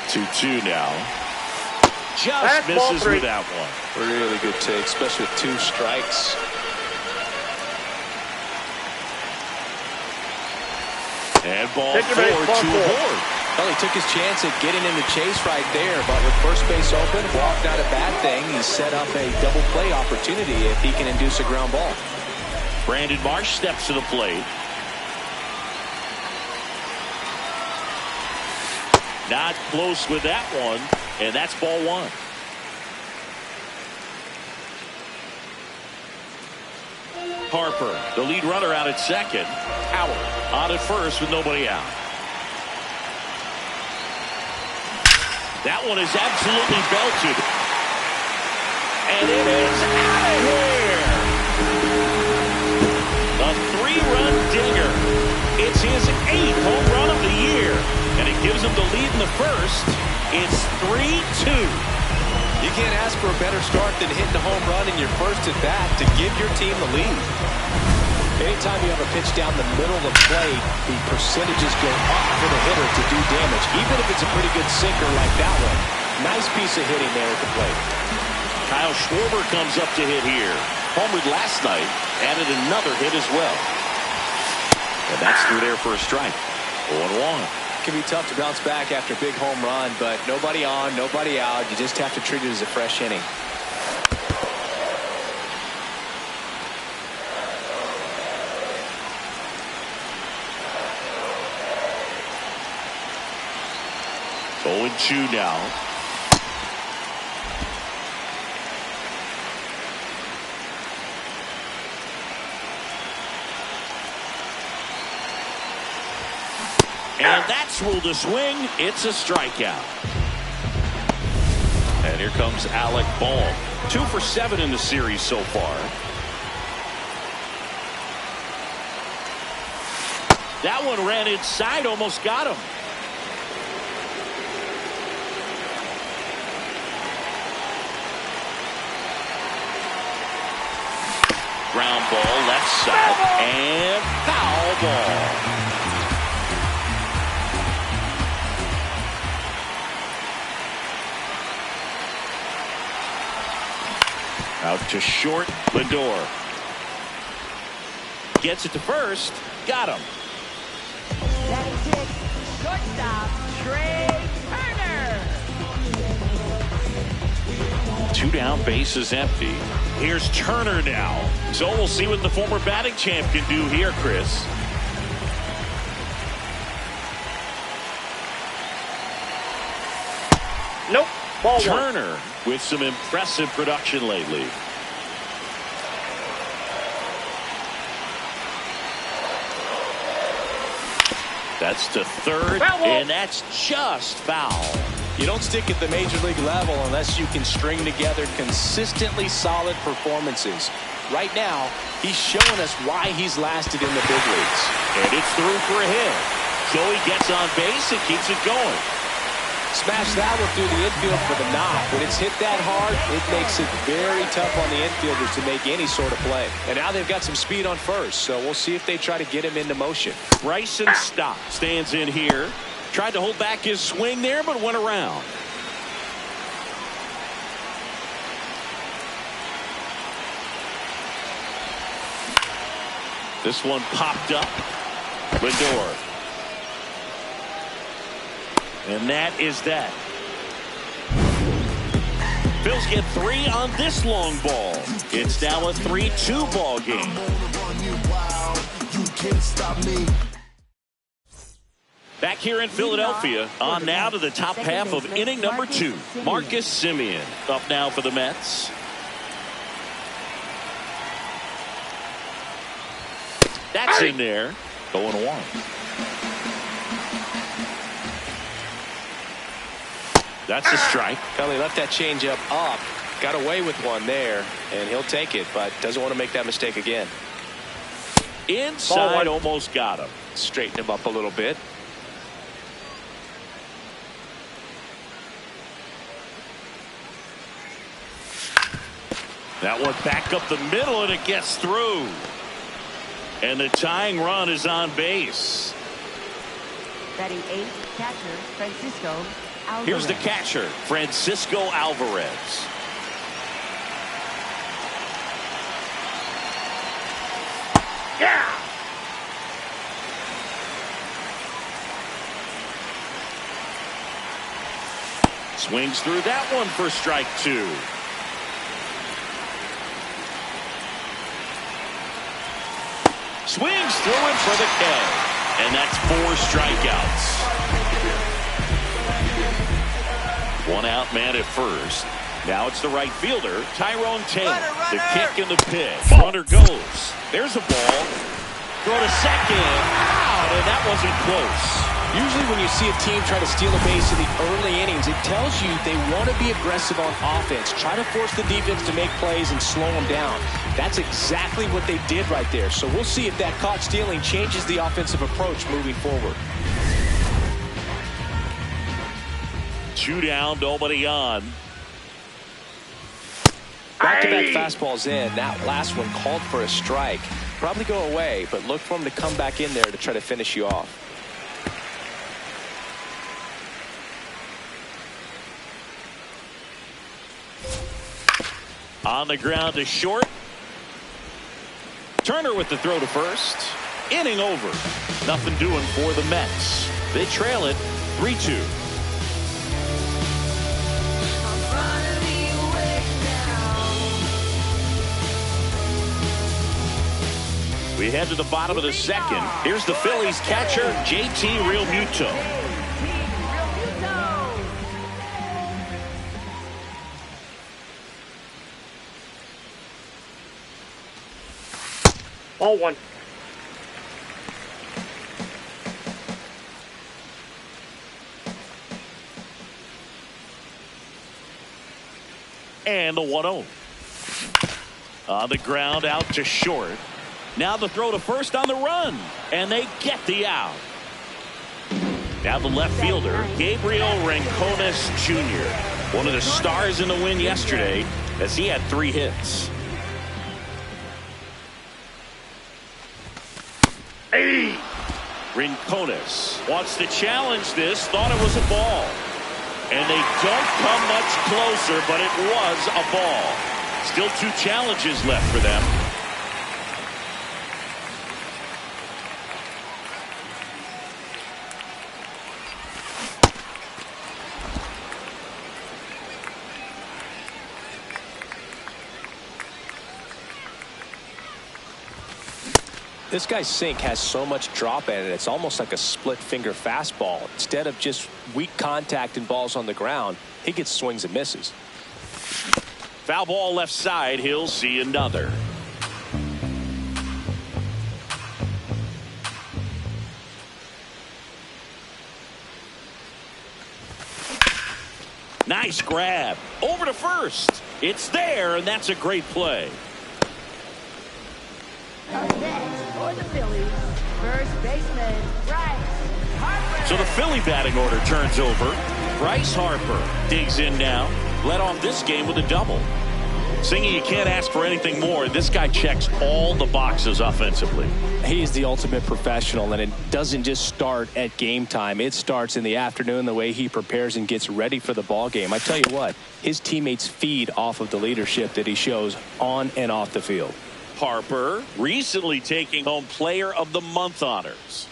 Two now. Just misses with that one. Really good take, especially with 2 strikes. And ball 4 to Ward. Well, he took his chance at getting in the chase right there, but with first base open, walk not a bad thing. He set up a double play opportunity if he can induce a ground ball. Brandon Marsh steps to the plate. Not close with that one, and that's ball 1. Harper, the lead runner, out at second. Howard on at first with nobody out. That one is absolutely belted. And it is out of here. A 3-run dinger. It's his 8th home run of the year. And it gives him the lead in the first. It's 3-2. You can't ask for a better start than hitting a home run in your first at bat to give your team the lead. Anytime you have a pitch down the middle of the plate, the percentages go up for the hitter to do damage, even if it's a pretty good sinker like that one. Nice piece of hitting there at the plate. Kyle Schwarber comes up to hit here. Homered last night, added another hit as well. And that's through there for a strike. 0-1. It can be tough to bounce back after a big home run, but nobody on, nobody out. You just have to treat it as a fresh inning. Oh, 0-2 now. And that's ruled a swing. It's a strikeout. And here comes Alec Bohm. 2 for 7 in the series so far. That one ran inside, almost got him. Ground ball left side and foul ball. Out to short, Lindor. Gets it to first. Got him. That is it. Shortstop, Trey Turner. 2 down, bases empty. Here's Turner now. So we'll see what the former batting champ can do here, Chris. Nope. Ball 1. Turner with some impressive production lately. That's to third, and that's just foul. You don't stick at the major league level unless you can string together consistently solid performances. Right now, he's showing us why he's lasted in the big leagues. And it's through for a hit. Joey gets on base and keeps it going. Smash that one through the infield for the knock. When it's hit that hard, it makes it very tough on the infielders to make any sort of play. And now they've got some speed on first, so we'll see if they try to get him into motion. Bryson Stott stands in here. Tried to hold back his swing there, but went around. This one popped up. Lindor. And that is that. Phil's get 3 on this long ball. It's now a 3-2 ball game. Back here in Philadelphia, on now to the top half of inning number 2. Marcus Semien up now for the Mets. That's in there. 0-1. That's a strike. Well, he left that changeup up. Got away with one there, and he'll take it, but doesn't want to make that mistake again. Inside, almost got him. Straighten him up a little bit. That one back up the middle, and it gets through. And the tying run is on base. Batting 8th, catcher Francisco Alvarez. Here's the catcher, Francisco Alvarez. Yeah. Swings through that one for strike 2. Swings through it for the K. And that's 4 strikeouts. 1 out, man at first. Now it's the right fielder, Tyrone Taylor. The kick in the pitch. Runner goes. There's a ball. Throw to second. Out, and that wasn't close. Usually when you see a team try to steal a base in the early innings, it tells you they want to be aggressive on offense. Try to force the defense to make plays and slow them down. That's exactly what they did right there. So we'll see if that caught stealing changes the offensive approach moving forward. 2 down, nobody on. Back-to-back fastballs in. That last one called for a strike. Probably go away, but look for him to come back in there to try to finish you off. On the ground to short. Turner with the throw to first. Inning over. Nothing doing for the Mets. They trail it 3-2. We head to the bottom of the second. Here's the Phillies catcher, JT Realmuto. Ball 1. And the 1-0. On the ground out to short. Now the throw to first on the run. And they get the out. Now the left fielder, Gabriel Rincones Jr. One of the stars in the win yesterday as he had 3 hits. Hey. Rincones wants to challenge this, thought it was a ball. And they don't come much closer, but it was a ball. Still 2 challenges left for them. This guy's sink has so much drop in it. It's almost like a split finger fastball. Instead of just weak contact and balls on the ground, he gets swings and misses. Foul ball left side. He'll see another. Nice grab. Over to first. It's there, and that's a great play. Up next for the Phillies, first baseman Bryce Harper. So the Philly batting order turns over. Bryce Harper digs in now. Led off this game with a double. Singy, you can't ask for anything more. This guy checks all the boxes offensively. He's the ultimate professional, and it doesn't just start at game time. It starts in the afternoon, the way he prepares and gets ready for the ball game. I tell you what, his teammates feed off of the leadership that he shows on and off the field. Harper recently taking home Player of the Month honors.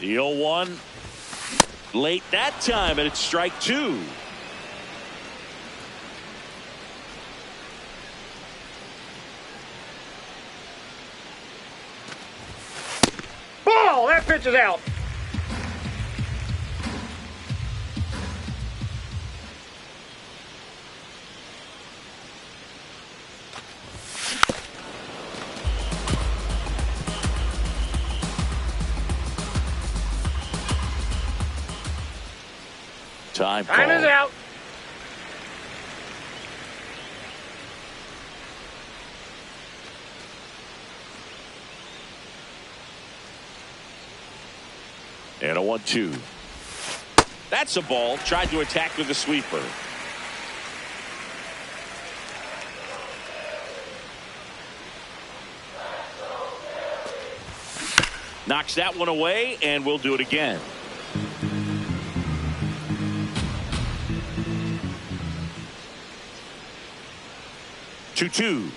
The 0-1 late that time, and it's strike two. Ball! That pitch is out. Time is out. And a 1-2. That's a ball. Tried to attack with a sweeper. Knocks that one away, and we'll do it again. Two.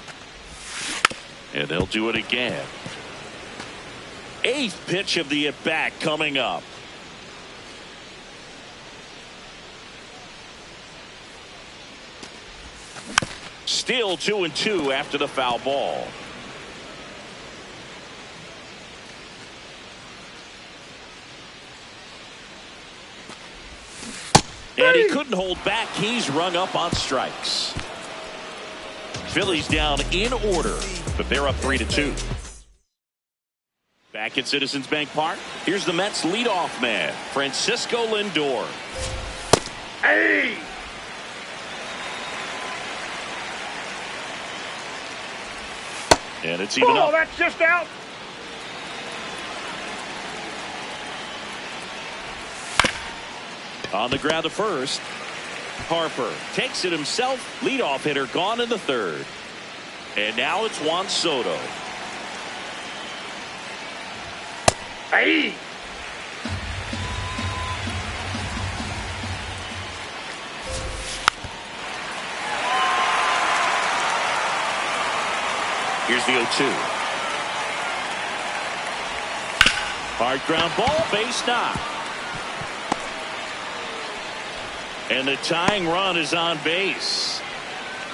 And they'll do it again. Eighth pitch of the at-bat coming up. Still 2-2 after the foul ball. And he couldn't hold back. He's rung up on strikes. Phillies down in order, but they're up 3-2. Back at Citizens Bank Park, here's the Mets leadoff man, Francisco Lindor. Hey! And it's even Ball! up. That's just out. On the ground to first. Harper takes it himself. Leadoff hitter gone in the third. And now it's Juan Soto. Hey! Here's the 0-2. Hard ground ball, base knock. And the tying run is on base.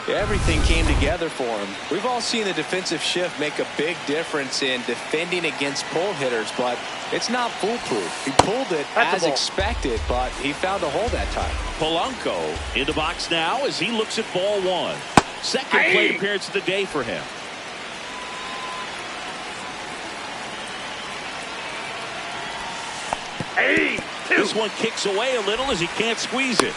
Everything came together for him. We've all seen the defensive shift make a big difference in defending against pull hitters, but it's not foolproof. He pulled it as expected, but he found a hole that time. Polanco in the box now as he looks at ball one. Second plate appearance of the day for him. Hey! This one kicks away a little as he can't squeeze it.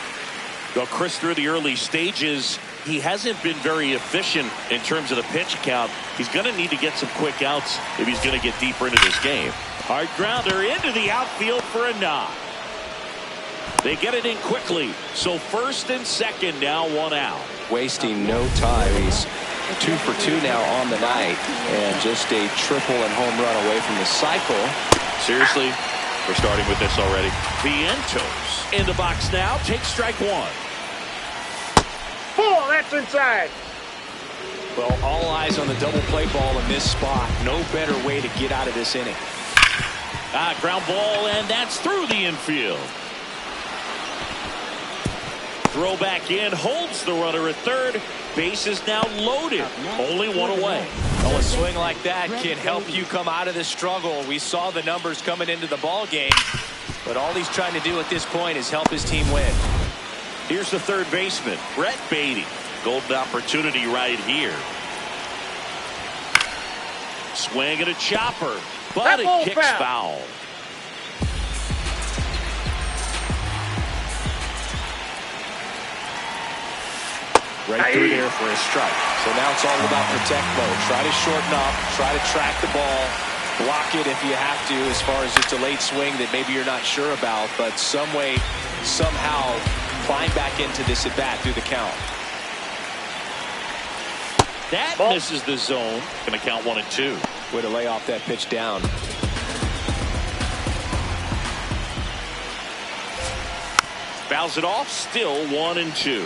Though Chris, through the early stages, he hasn't been very efficient in terms of the pitch count. He's going to need to get some quick outs if he's going to get deeper into this game. Hard grounder into the outfield for a knock. They get it in quickly. So first and second now, one out. Wasting no time. He's 2 for 2 now on the night, and just a triple and home run away from the cycle. Seriously, we're starting with this already. Vientos in the box now. Take strike one. Ball! That's inside. Well, all eyes on the double play ball in this spot. No better way to get out of this inning. Ground ball, and that's through the infield. Throw back in, holds the runner at third. Base is now loaded. Only one away. Oh, a swing like that can help you come out of the struggle. We saw the numbers coming into the ball game, but all he's trying to do at this point is help his team win. Here's the third baseman, Brett Beatty. Golden opportunity right here. Swing and a chopper, but it kicks foul. Right through there for a strike. So now it's all about protect mode. Try to shorten up, try to track the ball, block it if you have to, as far as just a late swing that maybe you're not sure about, but some way, somehow climb back into this at bat through the count. That misses the zone. Going to count 1-2. Way to lay off that pitch down. Fouls it off. Still 1-2.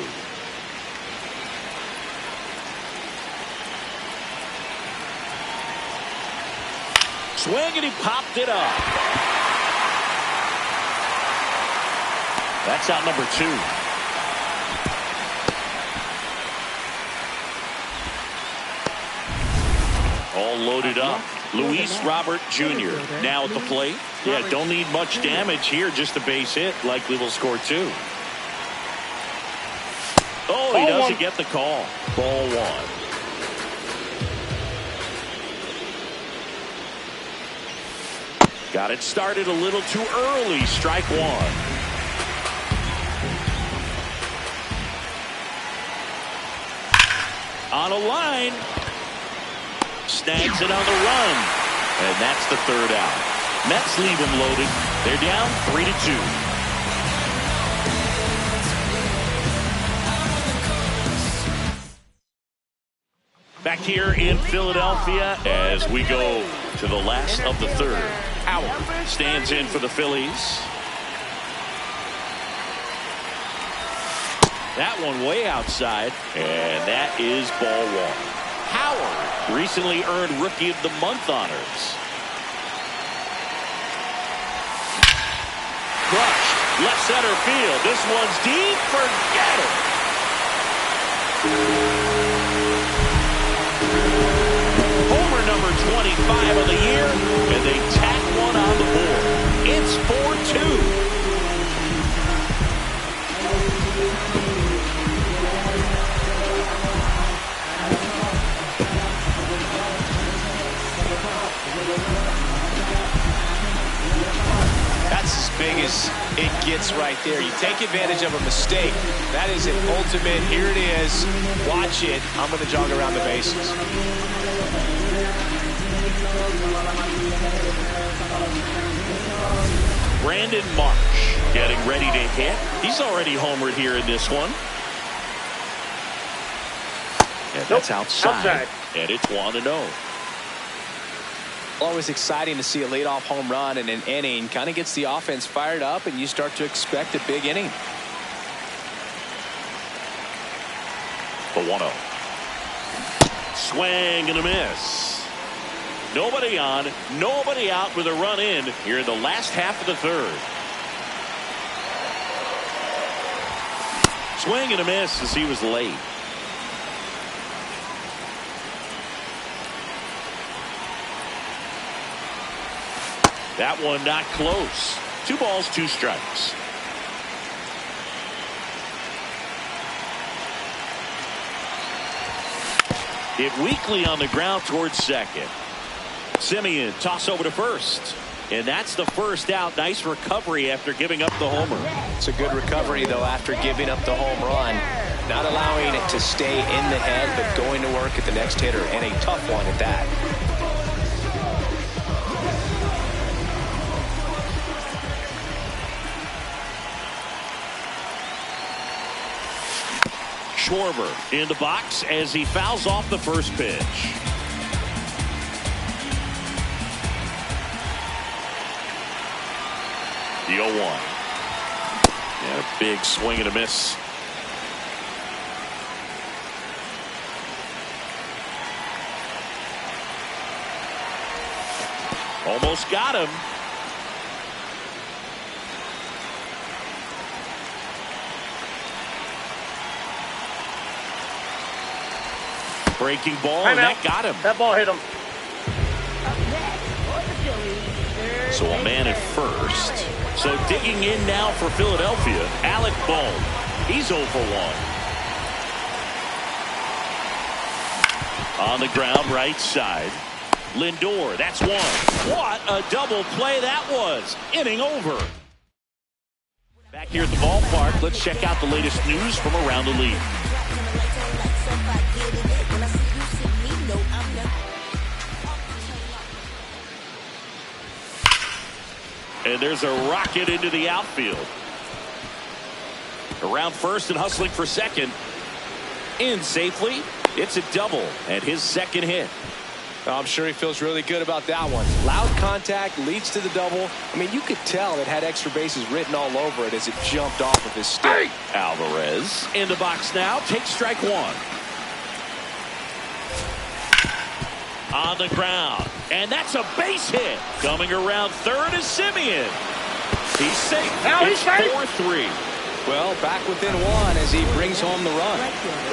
Swing and he popped it up. That's out number 2. All loaded up. Luis Robert Jr. now at the plate. Yeah, don't need much damage here. Just a base hit. Likely will score 2. Oh, he doesn't get the call. Ball 1. Got it started a little too early. Strike 1. On a line. Snags it on the run. And that's the third out. Mets leave him loaded. They're down 3-2. Back here in Philadelphia as we go to the last of the third. Howard stands in for the Phillies. That one way outside, and that is ball 1. Howard recently earned Rookie of the Month honors. Crushed left center field. This one's deep. Forget it. Homer number 25 of the year, and they tack one on the board. It's 4-2. That's as big as it gets right there. You take advantage of a mistake. That is an ultimate. Here it is. Watch it. I'm going to jog around the bases. Brandon Marsh getting ready to hit. He's already homered here in this one. And that's outside. And it's 1-0. Always exciting to see a leadoff home run in an inning. Kind of gets the offense fired up, and you start to expect a big inning. The 1-0. Swing and a miss. Nobody on, nobody out with a run in here in the last half of the third. Swing and a miss as he was late. That one not close. 2 balls, 2 strikes. Hit weakly on the ground towards second. Simeon toss over to first. And that's the first out. Nice recovery after giving up the homer. It's a good recovery, though, after giving up the home run. Not allowing it to stay in the head, but going to work at the next hitter. And a tough one at that. Schwarber in the box as he fouls off the first pitch. The 0-1. And a big swing and a miss. Almost got him. Breaking ball, and Timeout. that got him. That ball hit him. Up next for the Phillies, third So a man at baseman, first. Alex. So digging in now for Philadelphia, Alec Bohm. He's 0 for 1. On the ground, right side. Lindor, that's one. What a double play that was. Inning over. Back here at the ballpark, let's check out the latest news from around the league. And there's a rocket into the outfield. Around first and hustling for second. In safely. It's a double and his second hit. I'm sure he feels really good about that one. Loud contact leads to the double. I mean, you could tell it had extra bases written all over it as it jumped off of his stick. Alvarez in the box now. Takes strike one. On the ground. And that's a base hit. Coming around third is Simeon. He's safe. Now he's It's safe. 4-3. Well, back within one as he brings home the run.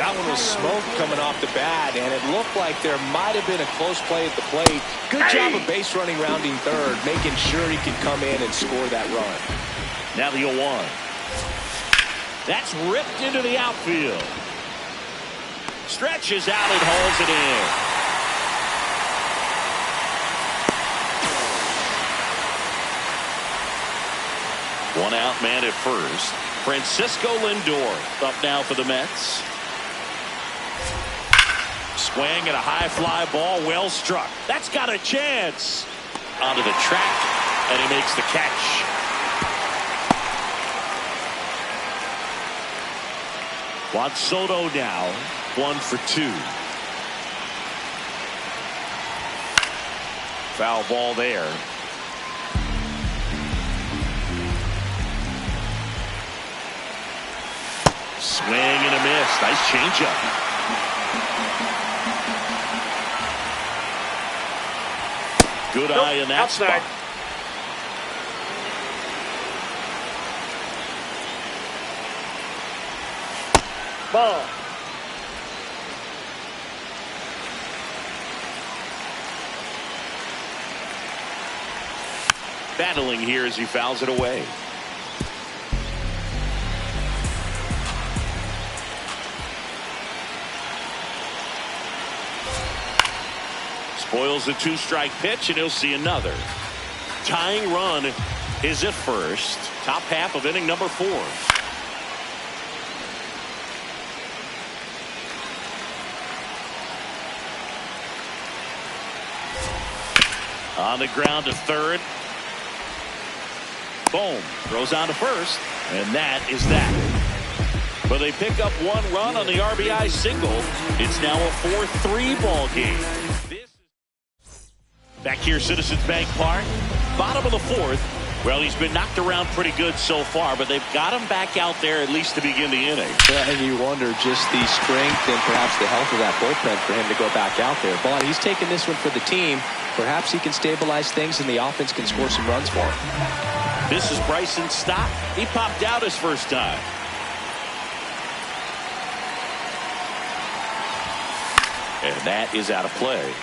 That one was smoke coming off the bat, and it looked like there might have been a close play at the plate. Good job of base running rounding third, making sure he could come in and score that run. Now the 0-1. That's ripped into the outfield. Stretches out and hauls it in. One out man at first. Francisco Lindor up now for the Mets. Swing and a high fly ball, well struck. That's got a chance. Onto the track, and he makes the catch. Juan Soto now 1 for 2. Foul ball there. Swing and a miss. Nice changeup. Good eye in that outside. spot. Ball. Battling here as he fouls it away. Spoils the 2-strike pitch, and he'll see another. Tying run is at first. Top half of inning number 4. On the ground to third. Boom. Throws on to first. And that is that. But they pick up 1 run on the RBI single. It's now a 4-3 ball game. Back here, Citizens Bank Park. Bottom of the 4th. Well, he's been knocked around pretty good so far, but they've got him back out there at least to begin the inning. Yeah, and you wonder just the strength and perhaps the health of that bullpen for him to go back out there. But he's taking this one for the team. Perhaps he can stabilize things and the offense can score some runs for him. This is Bryson Stott. He popped out his first time. And that is out of play.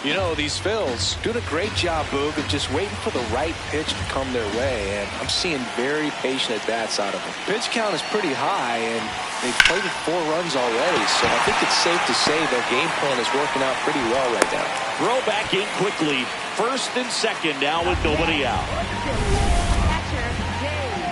You know, these Phils doing a great job, Boog, of just waiting for the right pitch to come their way, and I'm seeing very patient at-bats out of them. Pitch count is pretty high, and they've played it 4 runs already, so I think it's safe to say their game plan is working out pretty well right now. Throw back in quickly. First and second now with nobody out.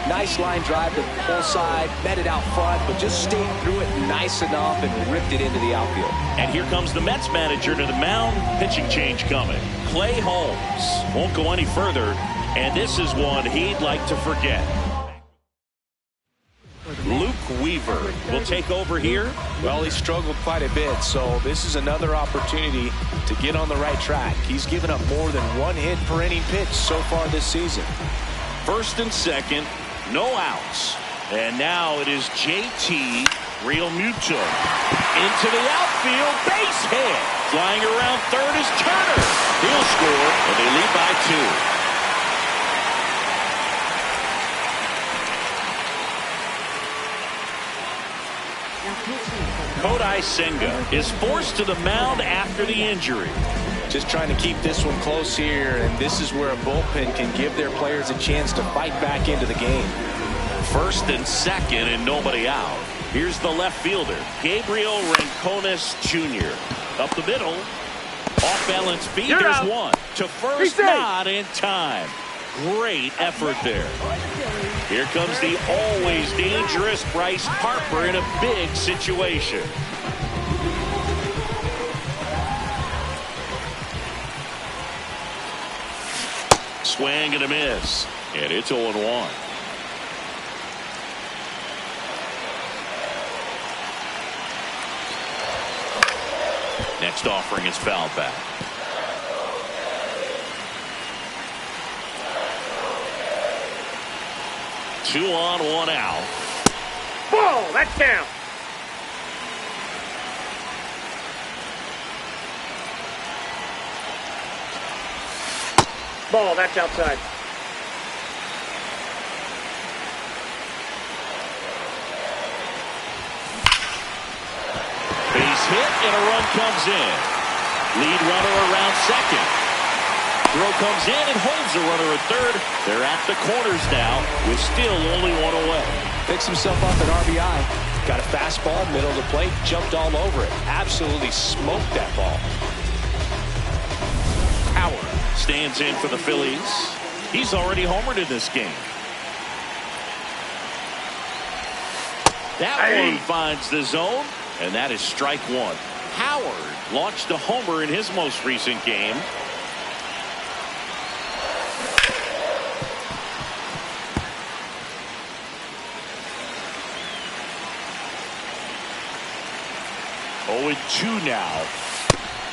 Nice line drive to the pull side, met it out front, but just stayed through it nice enough and ripped it into the outfield. And here comes the Mets manager to the mound. Pitching change coming. Clay Holmes won't go any further, and this is one he'd like to forget. Luke Weaver will take over here. Well, he struggled quite a bit, so this is another opportunity to get on the right track. He's given up more than 1 hit per inning pitch so far this season. First and second, no outs. And now it is JT Realmuto. Into the outfield, base hit. Flying around third is Turner. He'll score, and they lead by 2. Now pitching. Kodai Senga is forced to the mound after the injury. Just trying to keep this one close here, and this is where a bullpen can give their players a chance to fight back into the game. First and second and nobody out. Here's the left fielder, Gabriel Rincones Jr. Up the middle. Off balance feed. You're There's out. one. To first, not in time. Great effort there. Here comes the always dangerous Bryce Harper in a big situation. Swing and a miss. And it's 0-1. Next offering is fouled back. Two on, one out. Ball, that's down. Ball, that's outside. Base hit and a run comes in. Lead runner around second. Throw comes in and holds the runner at third. They're at the corners now with still only one away. Picks himself up at RBI. Got a fastball, middle of the plate, jumped all over it. Absolutely smoked that ball. Howard stands in for the Phillies. He's already homered in this game. That one finds the zone, and that is strike one. Howard launched a homer in his most recent game. Oh, 2 now.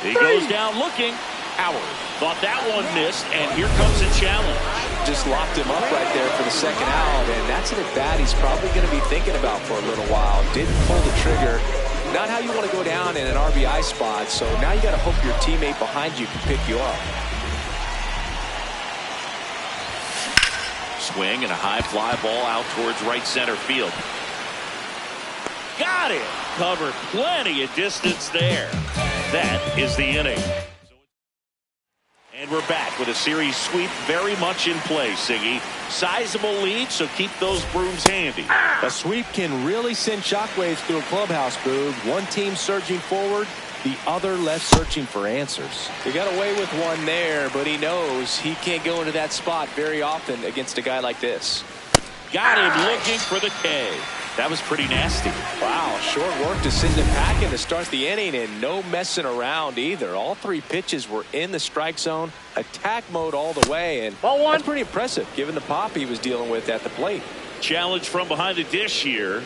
He goes down looking. Howard thought that one missed, and here comes a challenge. Just locked him up right there for the second out, and that's an at-bat he's probably going to be thinking about for a little while. Didn't pull the trigger. Not how you want to go down in an RBI spot, so now you got to hope your teammate behind you can pick you up. Swing and a high fly ball out towards right center field. Got it. Covered plenty of distance there. That is the inning. And we're back with a series sweep very much in play, Siggy. Sizable lead, so keep those brooms handy. A sweep can really send shockwaves through a clubhouse, Boog. One team surging forward, the other left searching for answers. He got away with one there, but he knows he can't go into that spot very often against a guy like this. Got him looking for the K. That was pretty nasty. Wow, short work to send him packing to start the inning, and no messing around either. All 3 pitches were in the strike zone, attack mode all the way, and Ball one. that's pretty impressive given the pop he was dealing with at the plate. Challenge from behind the dish here.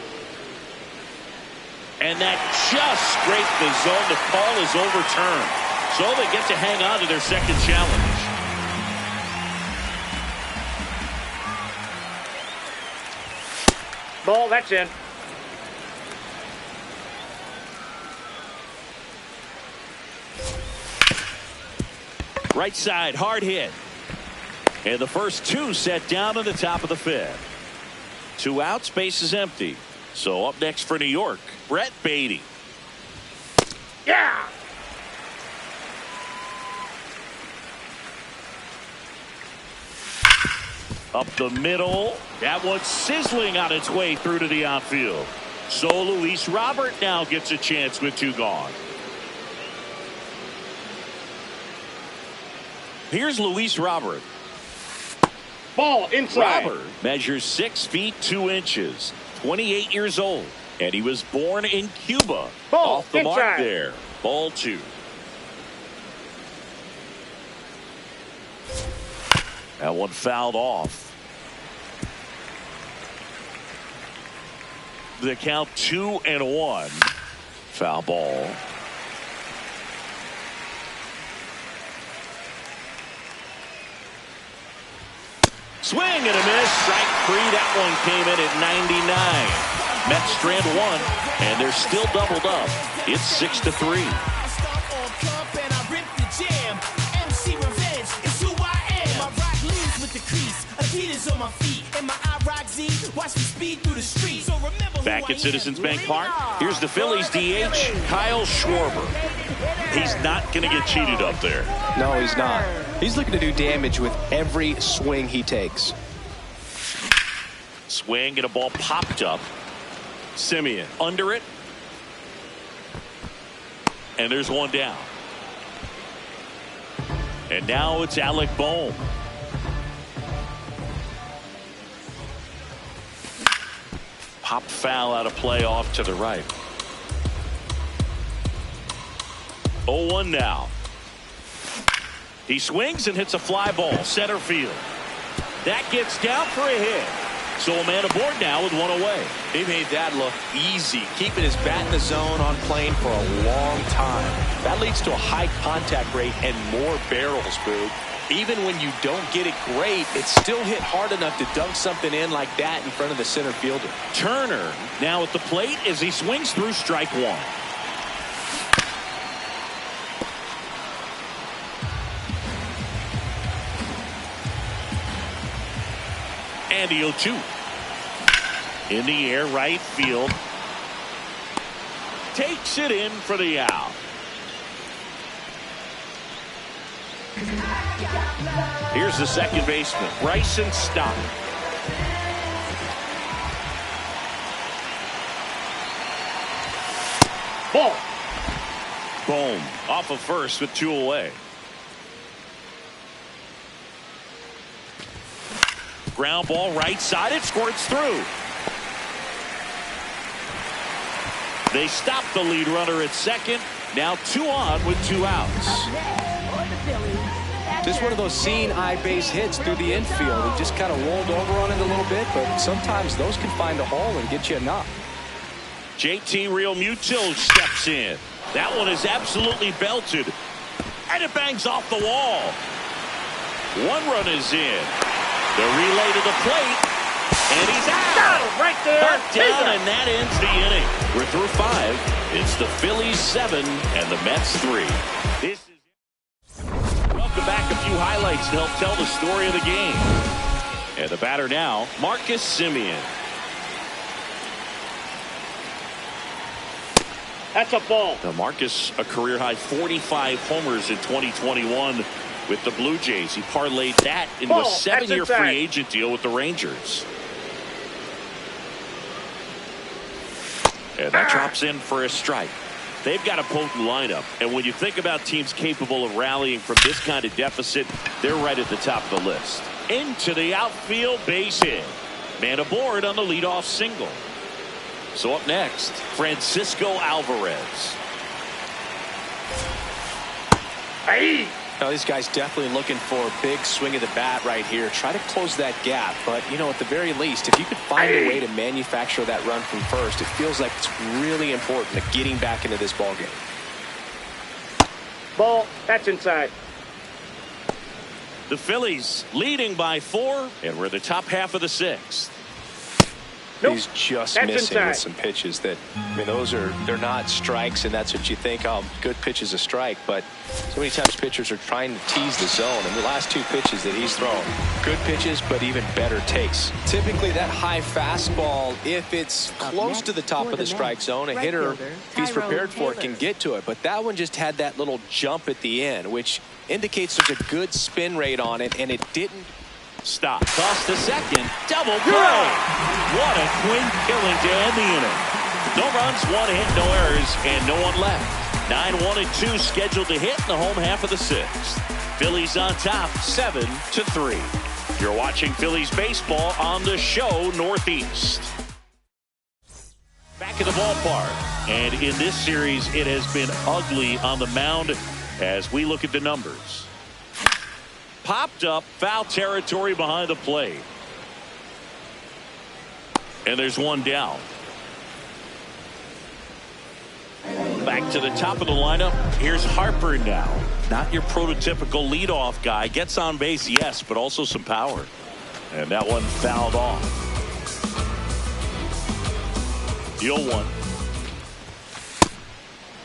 And that just scraped the zone. The call is overturned. So they get to hang on to their second challenge. Ball, that's in. Right side, hard hit. And the first 2 set down in the top of the 5th. 2 outs, base is empty. So up next for New York, Brett Beatty. Yeah. Up the middle. That one's sizzling on its way through to the outfield. So Luis Robert now gets a chance with 2 gone. Here's Luis Robert. Ball inside. Robert measures 6 feet 2 inches, 28 years old, and he was born in Cuba. Ball Off the inside. mark there. Ball 2. That one fouled off. The count 2-1. Foul ball. Swing and a miss. Strike 3. That one came in at 99. Mets strand 1, and they're still doubled up. It's 6-3. Adidas on my feet and my I rock Z. Watch me speed through the streets. So remember Back at Citizens Bank Park, here's the Phillies DH, Kyle Schwarber. He's not going to get cheated up there. No, he's not. He's looking to do damage with every swing he takes. Swing and a ball popped up. Simeon under it. And there's one down. And now it's Alec Bohm. Popped foul out of play off to the right. 0-1 now. He swings and hits a fly ball center field. That gets down for a hit. So a man aboard now with one away. He made that look easy, keeping his bat in the zone on plane for a long time. That leads to a high contact rate and more barrels, Boog. Even when you don't get it great, it's still hit hard enough to dunk something in like that in front of the center fielder. Turner now at the plate as he swings through strike one. And the 0-2. In the air, right field. Takes it in for the out. Here's the second baseman, Bryson Stott. Ball. Boom. Off of first with two away. Ground ball right side. It squirts through. They stop the lead runner at second. Now 2 on with 2 outs. Just one of those seeing eye base hits through the infield. He just kind of rolled over on it a little bit, but sometimes those can find a hole and get you a knock. JT Realmuto steps in. That one is absolutely belted. And it bangs off the wall. 1 run is in. The relay to the plate. And he's out. Got him right there. Cut down, and that ends the inning. We're through 5. It's the Phillies 7 and the Mets 3. This is welcome back. A few highlights to help tell the story of the game. And the batter now, Marcus Simeon. That's a ball. Now Marcus, a career high 45 homers in 2021 with the Blue Jays. He parlayed that into a 7-year free agent deal with the Rangers. And that drops in for a strike. They've got a potent lineup, and when you think about teams capable of rallying from this kind of deficit, they're right at the top of the list. Into the outfield, base hit. Man aboard on the leadoff single. So up next, Francisco Alvarez. Hey! Now, these guys definitely looking for a big swing of the bat right here. Try to close that gap. But, you know, at the very least, if you could find a way to manufacture that run from first, it feels like it's really important to getting back into this ballgame. Ball. That's inside. The Phillies leading by 4, and we're the top half of the 6th. Nope. He's just That's missing inside. with some pitches that, I mean, they're not strikes, and that's what you think, oh, good pitch is a strike. But so many times pitchers are trying to tease the zone, and the last 2 pitches that he's thrown, good pitches, but even better takes. Typically, that high fastball, if it's close to the top of the strike zone, a hitter, if he's prepared for it, can get to it. But that one just had that little jump at the end, which indicates there's a good spin rate on it, and it didn't. Stop. Toss to second. Double play. What a quick killing to end the inning. No runs, 1 hit, no errors, and no one left. 9-1-2 scheduled to hit in the home half of the 6th. Phillies on top, 7-3. You're watching Phillies baseball on the show Northeast. Back in the ballpark. And in this series, it has been ugly on the mound as we look at the numbers. Popped up, foul territory behind the plate. And there's one down. Back to the top of the lineup. Here's Harper now. Not your prototypical leadoff guy. Gets on base, yes, but also some power. And that one fouled off. The 0-1.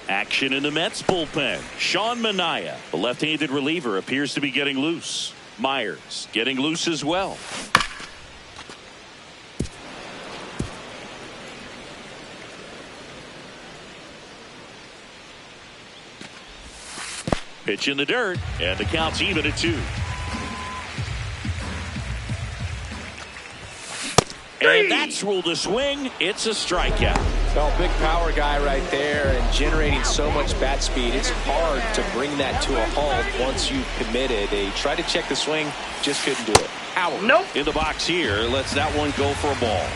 Action in the Mets bullpen. Sean Manaea, the left-handed reliever, appears to be getting loose. Myers getting loose as well. Pitch in the dirt, and the count's even at 2. And that's ruled a swing. It's a strikeout. Well, big power guy right there and generating so much bat speed. It's hard to bring that to a halt once you've committed. They tried to check the swing, just couldn't do it. Howard in the box here. Lets that one go for a ball.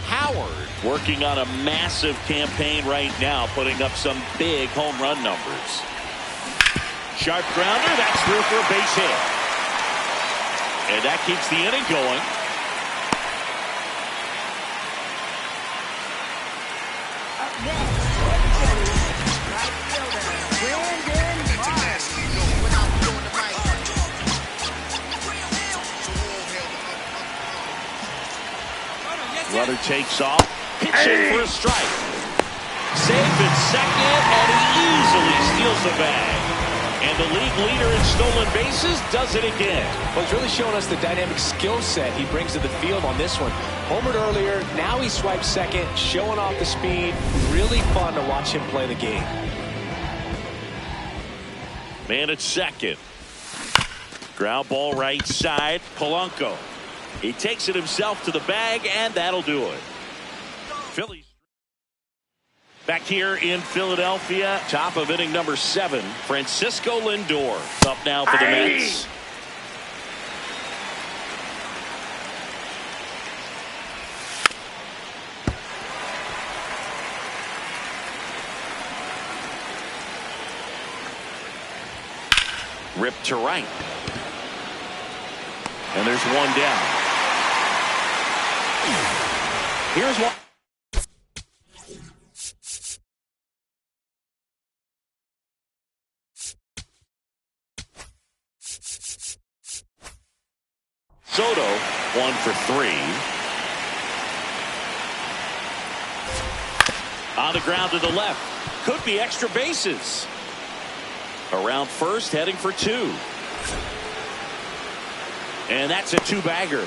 Howard working on a massive campaign right now, putting up some big home run numbers. Sharp grounder, that's through for a base hit. And that keeps the inning going. Up next, right fielder, Brandon Runner takes off, pitching for a strike. Safe at second, and he easily steals the bag. And the league leader in stolen bases does it again. Well, he's really showing us the dynamic skill set he brings to the field on this one. Homered earlier, now he swipes second, showing off the speed. Really fun to watch him play the game. Man at second. Ground ball right side, Polanco. He takes it himself to the bag, and that'll do it. Phillies. Back here in Philadelphia, top of inning number 7, Francisco Lindor up now for the Mets. Ripped to right. And there's one down. Here's one. Soto, 1 for 3. On the ground to the left. Could be extra bases. Around first, heading for 2. And that's a 2-bagger.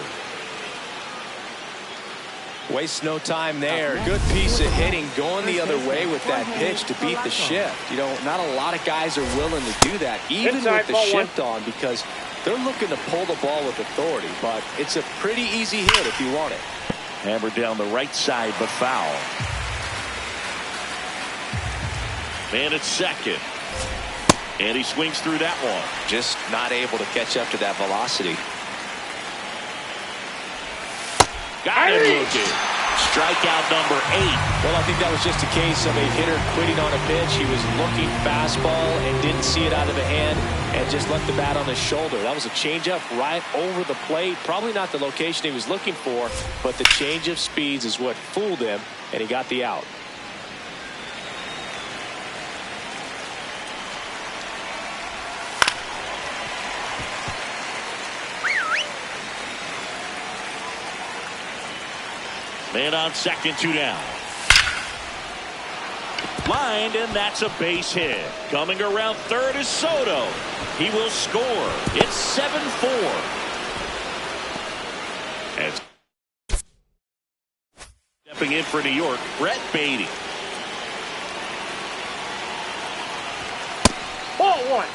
Wastes no time there. Good piece of hitting, going the other way with that pitch to beat the shift. You know, not a lot of guys are willing to do that, even with the shift on, because they're looking to pull the ball with authority. But it's a pretty easy hit if you want it. Hammered down the right side, but foul. Man at second. And he swings through that one. Just not able to catch up to that velocity. Got him looking. Strikeout number 8. Well, I think that was just a case of a hitter quitting on a pitch. He was looking fastball and didn't see it out of the hand and just left the bat on his shoulder. That was a changeup right over the plate. Probably not the location he was looking for, but the change of speeds is what fooled him, and he got the out. Man on second, 2 down. Lined, and that's a base hit. Coming around third is Soto. He will score. It's 7-4. And stepping in for New York, Brett Beatty. Ball 1.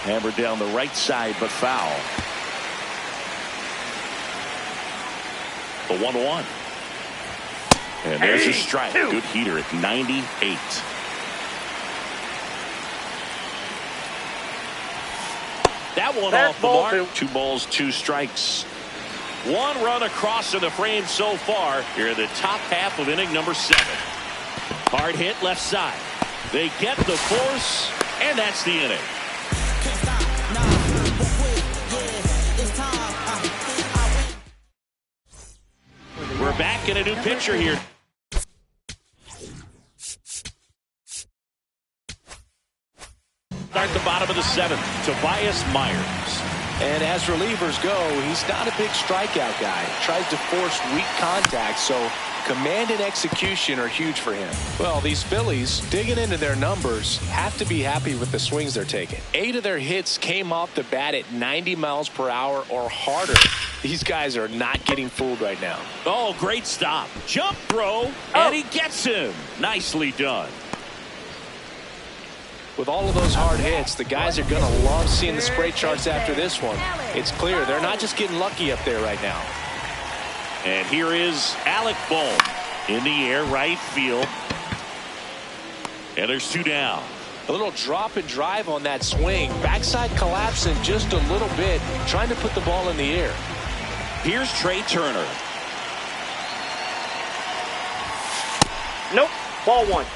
Hammered down the right side, but foul. The 1-1. And there's a strike. Good heater at 98. That one off the mark. 2 balls, 2 strikes. 1 run across in the frame so far here in the top half of inning number 7. Hard hit left side. They get the force, and that's the inning. We're back in a new pitcher here. Start the bottom of the 7th, Tobias Myers. And as relievers go, he's not a big strikeout guy. Tries to force weak contact, so Command and execution are huge for him. Well, these Phillies, digging into their numbers, have to be happy with the swings they're taking. 8 of their hits came off the bat at 90 miles per hour or harder. These guys are not getting fooled right now. Oh, great stop. Jump throw, and he gets him. Nicely done. With all of those hard hits, the guys are going to love seeing the spray charts after this one. It's clear they're not just getting lucky up there right now. And here is Alec Bohm in the air, right field. And there's 2 down. A little drop and drive on that swing. Backside collapsing just a little bit, trying to put the ball in the air. Here's Trey Turner. Nope. Ball 1.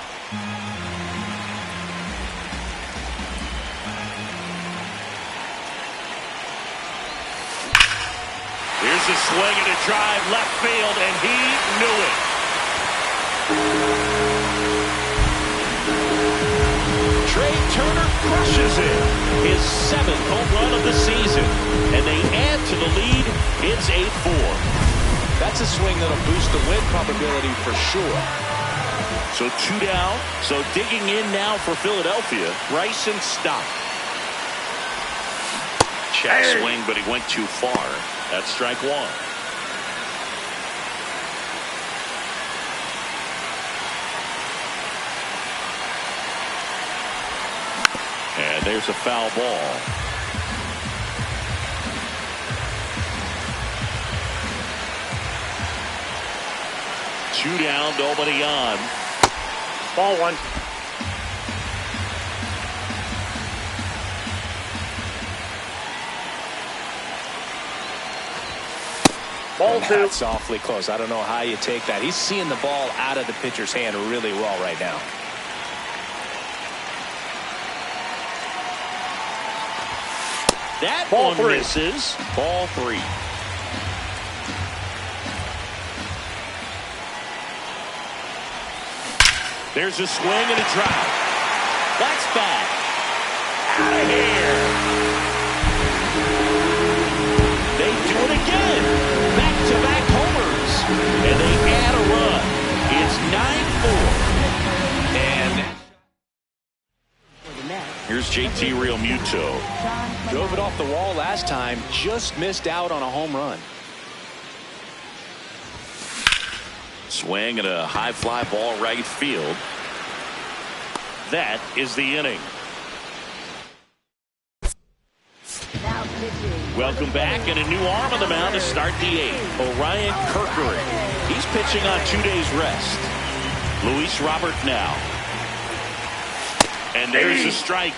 Here's a swing and a drive left field, and he knew it. Trey Turner crushes it. His 7th home run of the season. And they add to the lead. It's 8-4. That's a swing that'll boost the win probability for sure. So 2 down. So digging in now for Philadelphia, Bryson Stott. Check swing, but he went too far. That's strike 1. And there's a foul ball. Two down, nobody on. Ball 1. Ball 2. That's awfully close. I don't know how you take that. He's seeing the ball out of the pitcher's hand really well right now. That Ball one 3. misses. Ball 3. There's a swing and a drive. That's back. Out of here. They do it again. Back-to-back homers. And they add a run. It's 9-4. And here's JT Realmuto. Drove it off the wall last time. Just missed out on a home run. Swing and a high fly ball right field. That is the inning. Welcome back, and a new arm on the mound to start the 8th. Orion Kerkering. He's pitching on 2 days rest. Luis Robert now. And there's a strike.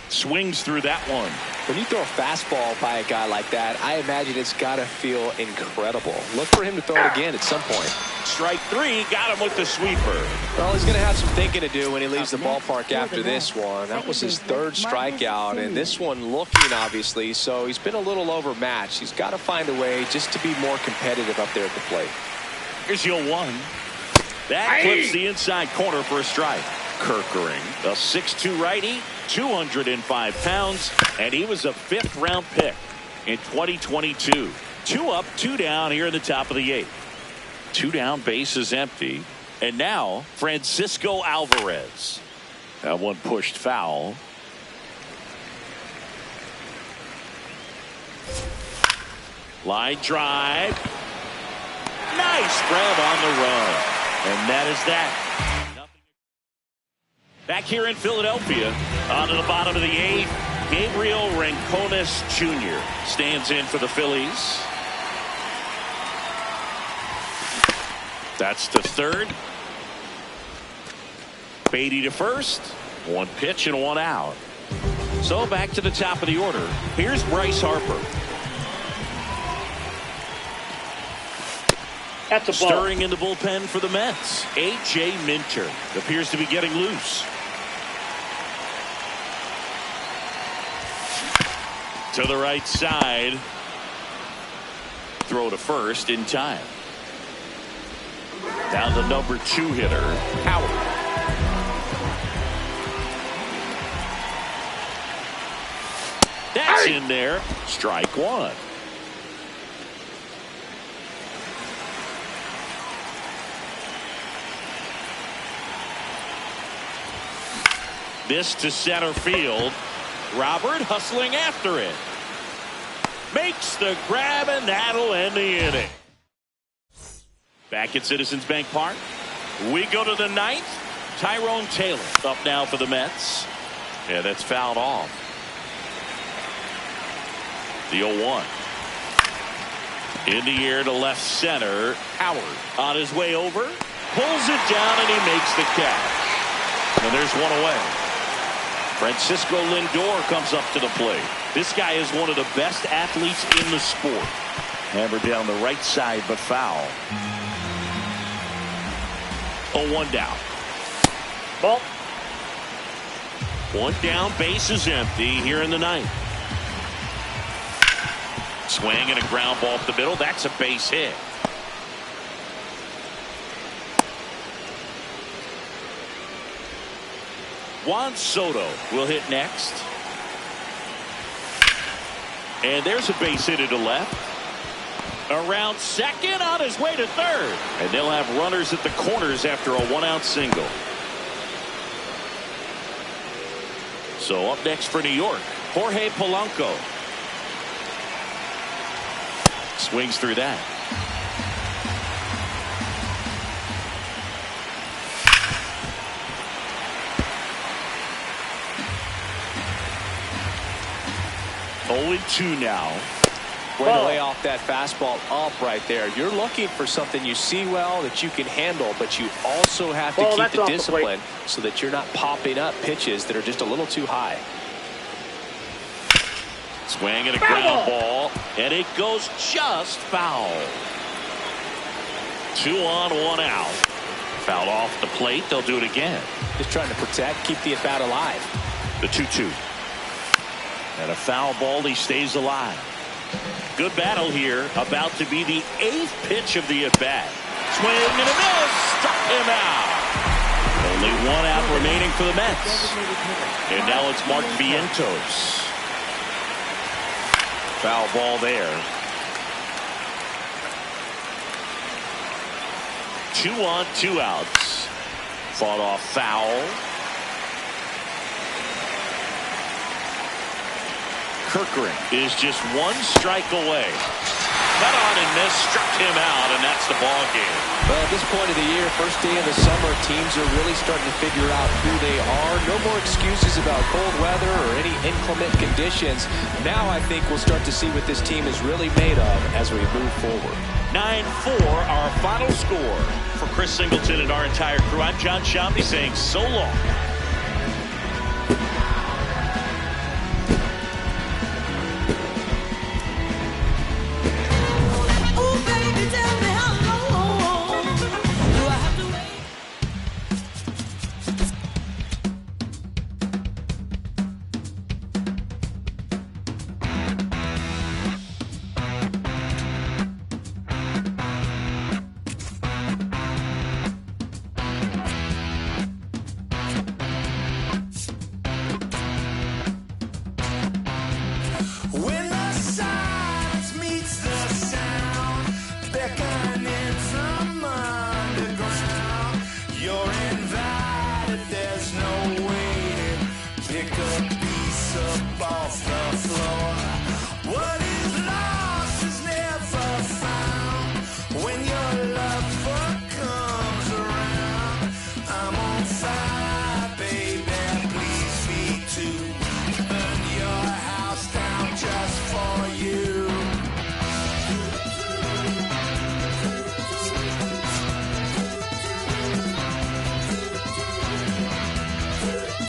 Swings through that one. When you throw a fastball by a guy like that, I imagine it's got to feel incredible. Look for him to throw it again at some point. Strike 3, got him with the sweeper. Well, he's going to have some thinking to do when he leaves the ballpark after this one. That was his 3rd strikeout, and this one looking, obviously, so he's been a little overmatched. He's got to find a way just to be more competitive up there at the plate. Here's your 1. That clips the inside corner for a strike. Kerkering, a 6'2 righty, 205 pounds, and he was a 5th-round pick in 2022. 2 up, 2 down here in the top of the 8th. 2 down, base is empty. And now, Francisco Alvarez. That one pushed foul. Line drive. Nice grab on the run. And that is that. Back here in Philadelphia, on to the bottom of the 8th, Gabriel Rincones Jr. stands in for the Phillies. That's to 3rd. Beatty to 1st. 1 pitch and 1 out. So back to the top of the order. Here's Bryce Harper. That's a ball. Stirring in the bullpen for the Mets. A.J. Minter appears to be getting loose. To the right side. Throw to 1st in time. Down to number 2 hitter, Howard. That's in there. Strike 1. This to center field. Robert hustling after it. Makes the grab, and that'll end the inning. Back at Citizens Bank Park, we go to the ninth. Tyrone Taylor up now for the Mets. Yeah, that's fouled off. The 0-1. In the air to left center. Howard on his way over. Pulls it down, and he makes the catch. And there's one away. Francisco Lindor comes up to the plate. This guy is one of the best athletes in the sport. Hammered down the right side, but foul. 0-1 down. Ball. One down, base is empty here in the ninth. Swing and a ground ball up the middle. That's a base hit. Juan Soto will hit next. And there's a base hit to left. Around second, on his way to third. And they'll have runners at the corners after a one-out single. So up next for New York, Jorge Polanco. Swings through that. Oh, 2 now. Way to lay off that fastball up right there. You're looking for something you see well that you can handle, but you also have to keep the discipline so that you're not popping up pitches that are just a little too high. Swing and a ground ball, and it goes just foul. 2 on, 1 out. Fouled off the plate. They'll do it again. Just trying to protect, keep the at-bat alive. The 2-2. And a foul ball. He stays alive. Good battle here. About to be the 8th pitch of the at-bat. Swing and a miss. Struck him out. Only 1 out remaining for the Mets. And now it's Mark Vientos. Foul ball there. 2 on, 2 outs. Fought off foul. Kirkering is just 1 strike away. Cut on and miss, struck him out, and that's the ball game. Well, at this point of the year, first day of the summer, teams are really starting to figure out who they are. No more excuses about cold weather or any inclement conditions. Now I think we'll start to see what this team is really made of as we move forward. 9-4, our final score. For Chris Singleton and our entire crew, I'm John Shambi saying so long. When the silence meets the sound, beckoning.